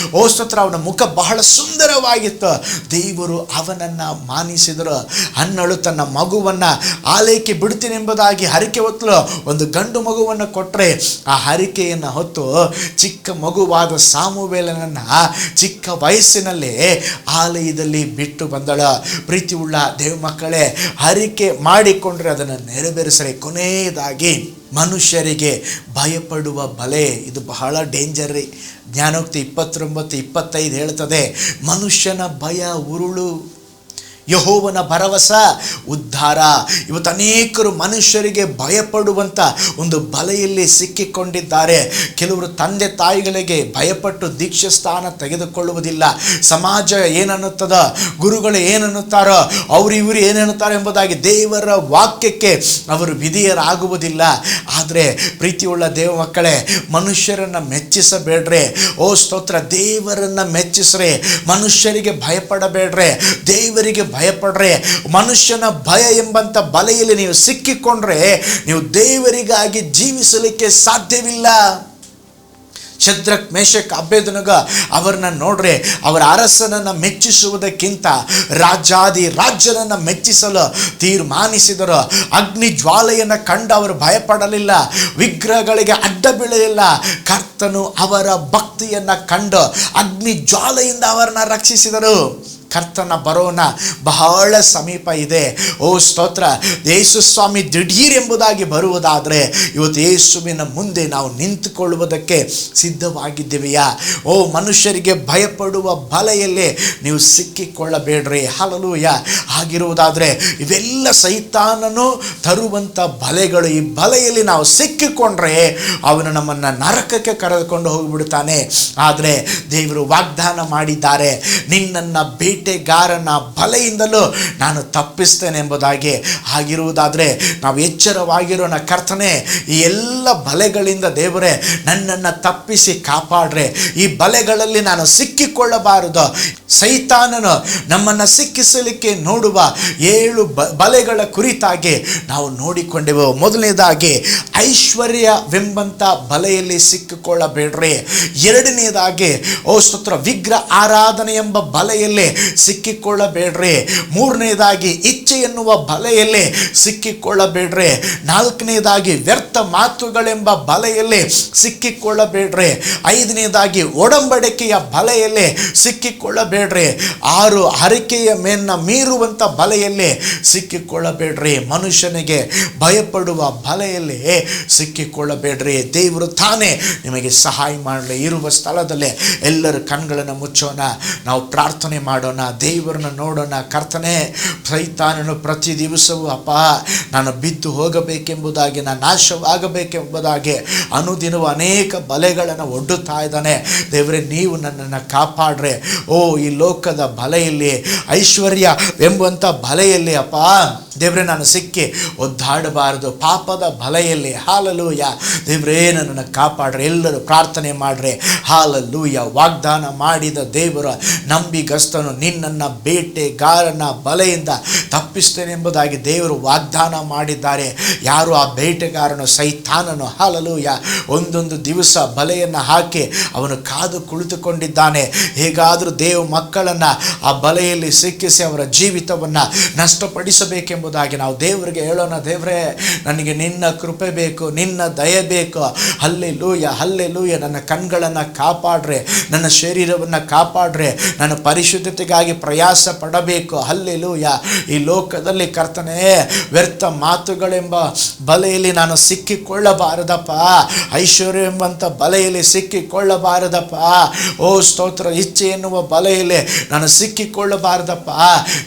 ಸ್ತೋತ್ರ, ಅವನ ಮುಖ ಬಹಳ ಸುಂದರವಾಗಿತ್ತು. ದೇವರು ಅವನನ್ನು ಮಾನಿಸಿದರು. ಹನ್ನಳು ತನ್ನ ಮಗುವನ್ನು ಆಲಯಕ್ಕೆ ಬಿಡ್ತೀನಿ ಎಂಬುದಾಗಿ ಹರಿಕೆ ಹೊತ್ತಲು ಒಂದು ಗಂಡು ಮಗುವನ್ನು ಕೊಟ್ಟರೆ, ಆ ಹರಿಕೆಯನ್ನು ಹೊತ್ತು ಚಿಕ್ಕ ಮಗುವಾದ ಸಾಮುವೇಲನನ್ನು ಚಿಕ್ಕ ವಯಸ್ಸಿನಲ್ಲಿ ಆಲಯದಲ್ಲಿ ಬಿಟ್ಟು ಬಂದಳು. ಪ್ರೀತಿ ಉಳ್ಳ ದೇವ ಮಕ್ಕಳೇ, ಹರಿಕೆ ಮಾಡಿಕೊಂಡ್ರೆ ಅದನ್ನು ನೆರವೇರಿಸಲಿ. ಕೊನೆಯದಾಗಿ ಮನುಷ್ಯರಿಗೆ ಭಯಪಡುವ ಬಲೆ. ಇದು ಬಹಳ ಡೇಂಜರ್ ರೀ. ಜ್ಞಾನೋಕ್ತಿ 29-25 ಹೇಳ್ತದೆ, ಮನುಷ್ಯನ ಭಯ ಉರುಳು, ಯೆಹೋವನ ಭರವಸ ಉದ್ಧಾರ. ಇವತ್ತು ಅನೇಕರು ಮನುಷ್ಯರಿಗೆ ಭಯಪಡುವಂಥ ಒಂದು ಬಲೆಯಲ್ಲಿ ಸಿಕ್ಕಿಕೊಂಡಿದ್ದಾರೆ. ಕೆಲವರು ತಂದೆ ತಾಯಿಗಳಿಗೆ ಭಯಪಟ್ಟು ದೀಕ್ಷೆ ಸ್ಥಾನ ತೆಗೆದುಕೊಳ್ಳುವುದಿಲ್ಲ. ಸಮಾಜ ಏನನ್ನುತ್ತದೋ, ಗುರುಗಳು ಏನನ್ನುತ್ತಾರೋ, ಇವರು ಏನನ್ನುತ್ತಾರೆ ಎಂಬುದಾಗಿ ದೇವರ ವಾಕ್ಯಕ್ಕೆ ಅವರು ವಿಧೇಯರಾಗುವುದಿಲ್ಲ. ಆದರೆ ಪ್ರೀತಿಯುಳ್ಳ ದೇವ ಮಕ್ಕಳೇ, ಮನುಷ್ಯರನ್ನು ಮೆಚ್ಚಿಸಬೇಡ್ರಿ. ಸ್ತೋತ್ರ, ದೇವರನ್ನು ಮೆಚ್ಚಿಸ್ರಿ. ಮನುಷ್ಯರಿಗೆ ಭಯಪಡಬೇಡ್ರಿ, ದೇವರಿಗೆ ಭಯಪಡ್ರೆ. ಮನುಷ್ಯನ ಭಯ ಎಂಬಂತ ಬಲೆಯಲ್ಲಿ ನೀವು ಸಿಕ್ಕಿಕೊಂಡ್ರೆ ನೀವು ದೇವರಿಗಾಗಿ ಜೀವಿಸಲಿಕ್ಕೆ ಸಾಧ್ಯವಿಲ್ಲ. ಶದ್ರಕ್, ಮೇಷಕ್, ಅಬೇದ್ನೆಗೋ ಅವರನ್ನ ನೋಡ್ರೆ, ಅವರ ಅರಸನನ್ನು ಮೆಚ್ಚಿಸುವುದಕ್ಕಿಂತ ರಾಜಾದಿ ರಾಜನನ್ನು ಮೆಚ್ಚಿಸಲು ತೀರ್ಮಾನಿಸಿದರು. ಅಗ್ನಿ ಜ್ವಾಲೆಯನ್ನು ಕಂಡು ಅವರು ಭಯಪಡಲಿಲ್ಲ, ವಿಗ್ರಹಗಳಿಗೆ ಅಡ್ಡ ಬೀಳಲಿಲ್ಲ. ಕರ್ತನು ಅವರ ಭಕ್ತಿಯನ್ನು ಕಂಡು ಅಗ್ನಿ ಜ್ವಾಲೆಯಿಂದ ಅವರನ್ನು ರಕ್ಷಿಸಿದರು. ಕರ್ತನ ಬರೋಣ ಬಹಳ ಸಮೀಪ ಇದೆ. ಓ ಸ್ತೋತ್ರ. ಯೇಸು ಸ್ವಾಮಿ ದಿಢೀರ್ ಎಂಬುದಾಗಿ ಬರುವುದಾದರೆ ಇವತ್ತು ಯೇಸುವಿನ ಮುಂದೆ ನಾವು ನಿಂತುಕೊಳ್ಳುವುದಕ್ಕೆ ಸಿದ್ಧವಾಗಿದ್ದೇವೆಯಾ? ಓ ಮನುಷ್ಯರಿಗೆ ಭಯಪಡುವ ಬಲೆಯಲ್ಲಿ ನೀವು ಸಿಕ್ಕಿಕೊಳ್ಳಬೇಡ್ರಿ. ಹಲ್ಲೆಲೂಯಾ. ಹಾಗಿರುವುದಾದರೆ ಇವೆಲ್ಲ ಸೈತಾನನು ತರುವಂಥ ಬಲೆಗಳು. ಈ ಬಲೆಯಲ್ಲಿ ನಾವು ಸಿಕ್ಕಿಕೊಂಡ್ರೆ ಅವನು ನಮ್ಮನ್ನು ನರಕಕ್ಕೆ ಕರೆದುಕೊಂಡು ಹೋಗಿಬಿಡ್ತಾನೆ. ಆದರೆ ದೇವರು ವಾಗ್ದಾನ ಮಾಡಿದ್ದಾರೆ, ನಿನ್ನನ್ನು ಬೇಟೆಗಾರನ ಬಲೆಯಿಂದಲೂ ನಾನು ತಪ್ಪಿಸ್ತೇನೆ ಎಂಬುದಾಗಿ. ಆಗಿರುವುದಾದರೆ ನಾವು ಎಚ್ಚರವಾಗಿರೋಣ. ಕರ್ತನೆ, ಈ ಎಲ್ಲ ಬಲೆಗಳಿಂದ ದೇವರೇ ನನ್ನನ್ನು ತಪ್ಪಿಸಿ ಕಾಪಾಡ್ರೆ. ಈ ಬಲೆಗಳಲ್ಲಿ ನಾನು ಸಿಕ್ಕಿಕೊಳ್ಳಬಾರದು. ಸೈತಾನನು ನಮ್ಮನ್ನು ಸಿಕ್ಕಿಸಲಿಕ್ಕೆ ನೋಡುವ 7 ಬಲೆಗಳ ಕುರಿತಾಗಿ ನಾವು ನೋಡಿಕೊಂಡೆವು. ಮೊದಲನೇದಾಗಿ ಐಶ್ವರ್ಯವೆಂಬಂಥ ಬಲೆಯಲ್ಲಿ ಸಿಕ್ಕಿಕೊಳ್ಳಬೇಡ್ರಿ. ಎರಡನೇದಾಗಿ ಓ ಸ್ತೋತ್ರ ವಿಗ್ರಹ ಆರಾಧನೆ ಎಂಬ ಬಲೆಯಲ್ಲಿ ಸಿಕ್ಕಿಕೊಳ್ಳಬೇಡ್ರಿ. ಮೂರನೇದಾಗಿ ಇಚ್ಛೆ ಎನ್ನುವ ಬಲೆಯಲ್ಲಿ ಸಿಕ್ಕಿಕೊಳ್ಳಬೇಡ್ರಿ. ನಾಲ್ಕನೇದಾಗಿ ವ್ಯರ್ಥ ಮಾತುಗಳೆಂಬ ಬಲೆಯಲ್ಲಿ ಸಿಕ್ಕಿಕೊಳ್ಳಬೇಡ್ರಿ. ಐದನೇದಾಗಿ ಒಡಂಬಡಿಕೆಯ ಬಲೆಯಲ್ಲಿ ಸಿಕ್ಕಿಕೊಳ್ಳಬೇಡ್ರಿ. 6 ಹರಕೆಯ ಮೇನ್ನ ಮೀರುವಂಥ ಬಲೆಯಲ್ಲಿ ಸಿಕ್ಕಿಕೊಳ್ಳಬೇಡ್ರಿ. ಮನುಷ್ಯನಿಗೆ ಭಯಪಡುವ ಬಲೆಯಲ್ಲಿ ಸಿಕ್ಕಿಕೊಳ್ಳಬೇಡ್ರಿ. ದೇವರು ತಾನೇ ನಿಮಗೆ ಸಹಾಯ ಮಾಡಲಿ. ಇರುವ ಸ್ಥಳದಲ್ಲೇ ಎಲ್ಲರ ಕಣ್ಗಳನ್ನು ಮುಚ್ಚೋಣ, ನಾವು ಪ್ರಾರ್ಥನೆ ಮಾಡೋಣ, ದೇವರನ್ನು ನೋಡೋಣ. ಕರ್ತನೆ, ಸೈತಾನನು ಪ್ರತಿ ದಿವಸವೂ ಅಪ್ಪ ನಾನು ಬಿದ್ದು ಹೋಗಬೇಕೆಂಬುದಾಗಿ, ನಾನು ನಾಶವಾಗಬೇಕೆಂಬುದಾಗಿ ಅನುದಿನವೂ ಅನೇಕ ಬಲೆಗಳನ್ನು ಒಡ್ಡುತ್ತಾ ಇದ್ದಾನೆ. ದೇವರೇ, ನೀವು ನನ್ನನ್ನು ಕಾಪಾಡ್ರೆ. ಓ ಈ ಲೋಕದ ಬಲೆಯಲ್ಲಿ, ಐಶ್ವರ್ಯ ಎಂಬಂಥ ಬಲೆಯಲ್ಲಿ ಅಪ್ಪ ದೇವರೇ ನಾನು ಸಿಕ್ಕಿ ಒದ್ದಾಡಬಾರದು. ಪಾಪದ ಬಲೆಯಲ್ಲಿ ಹಲ್ಲೆಲೂಯ ದೇವರೇ ನನ್ನನ್ನು ಕಾಪಾಡ್ರೆ. ಎಲ್ಲರೂ ಪ್ರಾರ್ಥನೆ ಮಾಡ್ರೆ. ಹಲ್ಲೆಲೂಯ. ವಾಗ್ದಾನ ಮಾಡಿದ ದೇವರ ನಂಬಿಗಸ್ತನು ನಿನ್ನನ್ನು ಬೇಟೆಗಾರನ ಬಲೆಯಿಂದ ತಪ್ಪಿಸ್ತೇನೆ ಎಂಬುದಾಗಿ ದೇವರು ವಾಗ್ದಾನ ಮಾಡಿದ್ದಾರೆ. ಯಾರು ಆ ಬೇಟೆಗಾರನು? ಸೈತಾನನು. ಹಲ್ಲೆಲೂಯ. ಒಂದೊಂದು ದಿವಸ ಬಲೆಯನ್ನು ಹಾಕಿ ಅವನು ಕಾದು ಕುಳಿತುಕೊಂಡಿದ್ದಾನೆ. ಹೇಗಾದರೂ ದೇವ ಮಕ್ಕಳನ್ನು ಆ ಬಲೆಯಲ್ಲಿ ಸಿಕ್ಕಿಸಿ ಅವರ ಜೀವಿತವನ್ನು ನಷ್ಟಪಡಿಸಬೇಕೆಂಬುದಾಗಿ ನಾವು ದೇವರಿಗೆ ಹೇಳೋಣ. ದೇವರೇ, ನನಗೆ ನಿನ್ನ ಕೃಪೆ ಬೇಕು, ನಿನ್ನ ದಯೆ ಬೇಕು. Hallelujah, hallelujah. ನನ್ನ ಕಣ್ಗಳನ್ನು ಕಾಪಾಡ್ರೆ, ನನ್ನ ಶರೀರವನ್ನು ಕಾಪಾಡ್ರೆ, ನನ್ನ ಪರಿಶುದ್ಧತೆಗಾಗಿ ಪ್ರಯಾಸ ಪಡಬೇಕು. ಹಲ್ಲೆಲೂಯ. ಈ ಲೋಕದಲ್ಲಿ ಕರ್ತನೇ ವ್ಯರ್ಥ ಮಾತುಗಳೆಂಬ ಬಲೆಯಲ್ಲಿ ನಾನು ಸಿಕ್ಕಿಕೊಳ್ಳಬಾರದಪ್ಪ. ಐಶ್ವರ್ಯ ಎಂಬಂಥ ಬಲೆಯಲ್ಲಿ ಸಿಕ್ಕಿಕೊಳ್ಳಬಾರದಪ್ಪ. ಓ ಸ್ತೋತ್ರ. ಇಚ್ಛೆ ಎನ್ನುವ ಬಲೆಯಲ್ಲಿ ನಾನು ಸಿಕ್ಕಿಕೊಳ್ಳಬಾರದಪ್ಪ.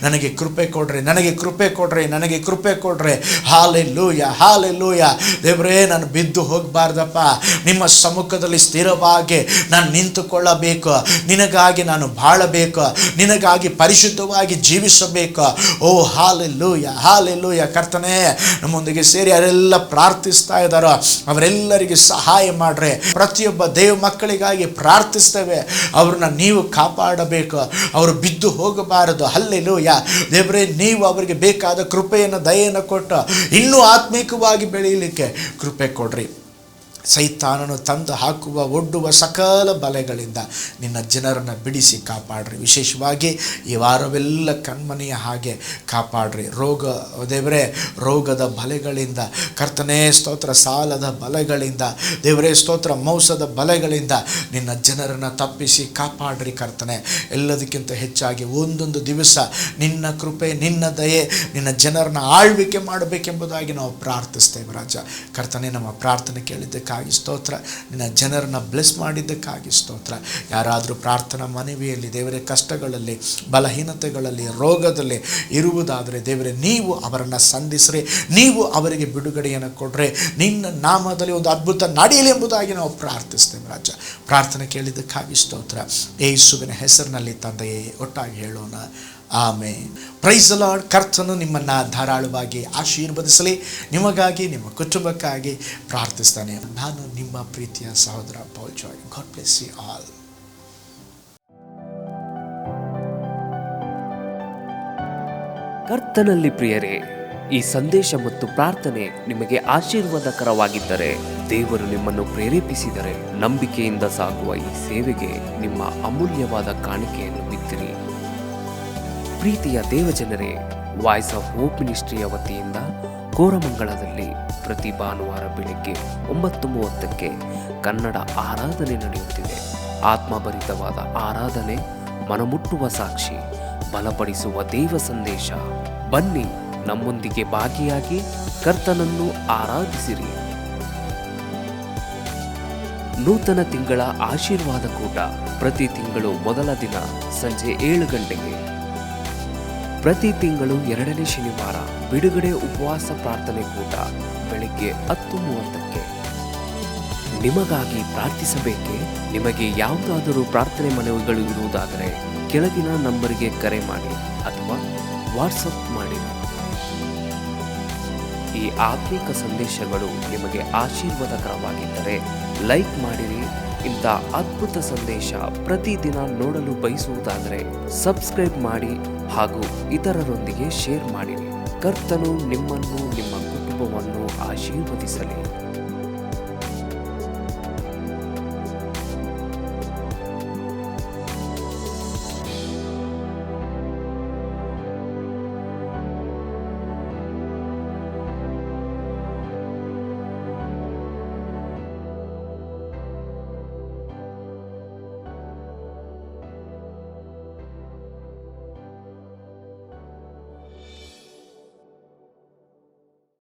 ನನಗೆ ಕೃಪೆ ಕೊಡ್ರಿ, ನನಗೆ ಕೃಪೆ ಕೊಡ್ರಿ, ನನಗೆ ಕೃಪೆ ಕೊಡ್ರಿ. Hallelujah, hallelujah. ದೇವರೇ, ನಾನು ಬಿದ್ದು ಹೋಗಬಾರ್ದಪ್ಪ. ನಿಮ್ಮ ಸಮ್ಮುಖದಲ್ಲಿ ಸ್ಥಿರವಾಗಿ ನಾನು ನಿಂತುಕೊಳ್ಳಬೇಕು. ನಿನಗಾಗಿ ನಾನು ಬಾಳಬೇಕು, ನಿನಗಾಗಿ ಪರಿಶುದ್ಧವಾಗಿ ಜೀವಿಸಬೇಕು. ಓ ಹಲ್ಲೆಲೂಯ, ಹಲ್ಲೆಲೂಯ. ಕರ್ತನೇ, ನಮ್ಮೊಂದಿಗೆ ಸೇರಿ ಯಾರೆಲ್ಲ ಪ್ರಾರ್ಥಿಸ್ತಾ ಇದ್ದಾರೋ ಅವರೆಲ್ಲರಿಗೆ ಸಹಾಯ ಮಾಡ್ರೆ. ಪ್ರತಿಯೊಬ್ಬ ದೇವ ಮಕ್ಕಳಿಗಾಗಿ ಪ್ರಾರ್ಥಿಸ್ತೇವೆ. ಅವ್ರನ್ನ ನೀವು ಕಾಪಾಡಬೇಕು, ಅವರು ಬಿದ್ದು ಹೋಗಬಾರದು. ಹಲ್ಲೆಲೂಯ. ದೇವರೇ, ನೀವು ಅವರಿಗೆ ಬೇಕಾದ ಕೃಪೆಯನ್ನು ದಯೆಯನ್ನು ಕೊಟ್ಟು ಇನ್ನೂ ಆತ್ಮಿಕವಾಗಿ ಬೆಳೆಯಲಿಕ್ಕೆ ಕೃಪೆ ಕೊಡ್ರಿ. ಸೈತಾನನು ತಂದು ಹಾಕುವ ಒಡ್ಡುವ ಸಕಲ ಬಲೆಗಳಿಂದ ನಿನ್ನ ಜನರನ್ನು ಬಿಡಿಸಿ ಕಾಪಾಡ್ರಿ. ವಿಶೇಷವಾಗಿ ಈ ವಾರವೆಲ್ಲ ಕಣ್ಮನೆಯ ಹಾಗೆ ಕಾಪಾಡ್ರಿ. ದೇವರೇ, ರೋಗದ ಬಲೆಗಳಿಂದ, ಕರ್ತನೇ ಸ್ತೋತ್ರ, ಸಾಲದ ಬಲೆಗಳಿಂದ, ದೇವರೇ ಸ್ತೋತ್ರ, ಮೋಸದ ಬಲೆಗಳಿಂದ ನಿನ್ನ ಜನರನ್ನು ತಪ್ಪಿಸಿ ಕಾಪಾಡ್ರಿ. ಕರ್ತನೆ, ಎಲ್ಲದಕ್ಕಿಂತ ಹೆಚ್ಚಾಗಿ ಒಂದೊಂದು ದಿವಸ ನಿನ್ನ ಕೃಪೆ, ನಿನ್ನ ದಯೆ, ನಿನ್ನ ಜನರನ್ನು ಆಳ್ವಿಕೆ ಮಾಡಬೇಕೆಂಬುದಾಗಿ ನಾವು ಪ್ರಾರ್ಥಿಸ್ತೇವೆ ರಾಜ. ಕರ್ತನೆ, ನಮ್ಮ ಪ್ರಾರ್ಥನೆ ಕೇಳಿದ್ದಕ್ಕೆ ಸ್ತೋತ್ರ. ನಿನ್ನ ಜನರನ್ನ ಬ್ಲೆಸ್ ಮಾಡಿದ್ದಕ್ಕಾಗಿ ಸ್ತೋತ್ರ. ಯಾರಾದರೂ ಪ್ರಾರ್ಥನಾ ಮನವಿಯಲ್ಲಿ ದೇವರೇ ಕಷ್ಟಗಳಲ್ಲಿ, ಬಲಹೀನತೆಗಳಲ್ಲಿ, ರೋಗದಲ್ಲಿ ಇರುವುದಾದರೆ ದೇವರೇ ನೀವು ಅವರನ್ನು ಸಂಧಿಸ್ರಿ, ನೀವು ಅವರಿಗೆ ಬಿಡುಗಡೆಯನ್ನು ಕೊಡ್ರೆ. ನಿನ್ನ ನಾಮದಲ್ಲಿ ಒಂದು ಅದ್ಭುತ ನಡೆಯಲಿ ಎಂಬುದಾಗಿ ನಾವು ಪ್ರಾರ್ಥಿಸ್ತೇವೆ ರಾಜ. ಪ್ರಾರ್ಥನೆ ಕೇಳಿದ್ದಕ್ಕಾಗಿ ಸ್ತೋತ್ರ. ಯೇಸುವಿನ ಹೆಸರಿನಲ್ಲಿ ತಂದೆಯೇ, ಒಟ್ಟಾಗಿ ಹೇಳೋಣ, ಆಮೆನ್. Price the lord. ಕರ್ತನು ನಿಮ್ಮನ್ನು ಧಾರಾಳವಾಗಿ ಆಶೀರ್ವದಿಸಲಿ. ನಿಮಗಾಗಿ, ನಿಮ್ಮ ಕುಟುಂಬಕ್ಕಾಗಿ ಪ್ರಾರ್ಥಿಸ್ತಾನೆ. ನಾನು ನಿಮ್ಮ ಪ್ರೀತಿಯ ಸಹೋದರ Paul Joy. God bless you all.
ಕರ್ತನಲ್ಲಿ ಪ್ರಿಯರೇ, ಈ ಸಂದೇಶ ಮತ್ತು ಪ್ರಾರ್ಥನೆ ನಿಮಗೆ ಆಶೀರ್ವಾದಕರವಾಗಿದ್ದರೆ, ದೇವರು ನಿಮ್ಮನ್ನು ಪ್ರೇರೇಪಿಸಿದರೆ, ನಂಬಿಕೆಯಿಂದ ಸಾಗುವ ಈ ಸೇವೆಗೆ ನಿಮ್ಮ ಅಮೂಲ್ಯವಾದ ಕಾಣಿಕೆಯನ್ನು ಬಿತ್ತಿರಿ. ಪ್ರೀತಿಯ ದೇವಜನರೇ, ವಾಯ್ಸ್ ಆಫ್ ಹೋಪ್ ಮಿನಿಸ್ಟ್ರಿಯ ವತಿಯಿಂದ ಕೋರಮಂಗಲದಲ್ಲಿ ಪ್ರತಿ ಭಾನುವಾರ ಬೆಳಿಗ್ಗೆ 9:30ಕ್ಕೆ ಕನ್ನಡ ಆರಾಧನೆ ನಡೆಯುತ್ತಿದೆ. ಆತ್ಮಭರಿತವಾದ ಆರಾಧನೆ, ಮನಮುಟ್ಟುವ ಸಾಕ್ಷಿ, ಬಲಪಡಿಸುವ ದೇವ ಸಂದೇಶ. ಬನ್ನಿ, ನಮ್ಮೊಂದಿಗೆ ಭಾಗಿಯಾಗಿ ಕರ್ತನನ್ನು ಆರಾಧಿಸಿರಿ. ನೂತನ ತಿಂಗಳ ಆಶೀರ್ವಾದ ಕೂಟ ಪ್ರತಿ ತಿಂಗಳು ಮೊದಲ ದಿನ ಸಂಜೆ 7 ಗಂಟೆಗೆ. ಪ್ರತಿ ತಿಂಗಳು 2ನೇ ಶನಿವಾರ ಬಿಡುಗಡೆ ಉಪವಾಸ ಪ್ರಾರ್ಥನೆ ಕೂಟ ಬೆಳಿಗ್ಗೆ 10:30ಕ್ಕೆ. ನಿಮಗಾಗಿ ಪ್ರಾರ್ಥಿಸಬೇಕೆ? ನಿಮಗೆ ಯಾವುದಾದರೂ ಪ್ರಾರ್ಥನೆ ಮನವಿಗಳು ಇರುವುದಾದರೆ ಕೆಳಗಿನ ನಂಬರಿಗೆ ಕರೆ ಮಾಡಿ ಅಥವಾ ವಾಟ್ಸಪ್ ಮಾಡಿ. ಈ ಆತ್ಮಿಕ ಸಂದೇಶಗಳು ನಿಮಗೆ ಆಶೀರ್ವಾದಕರವಾಗಿದ್ದರೆ ಲೈಕ್ ಮಾಡಿರಿ. ಇಂಥ ಅದ್ಭುತ ಸಂದೇಶ ಪ್ರತಿದಿನ ನೋಡಲು ಬಯಸುವುದಾದರೆ ಸಬ್ಸ್ಕ್ರೈಬ್ ಮಾಡಿ ಹಾಗೂ ಇತರರೊಂದಿಗೆ ಶೇರ್ ಮಾಡಿರಿ. ಕರ್ತನು ನಿಮ್ಮನ್ನು, ನಿಮ್ಮ ಕುಟುಂಬವನ್ನು ಆಶೀರ್ವದಿಸಲಿ.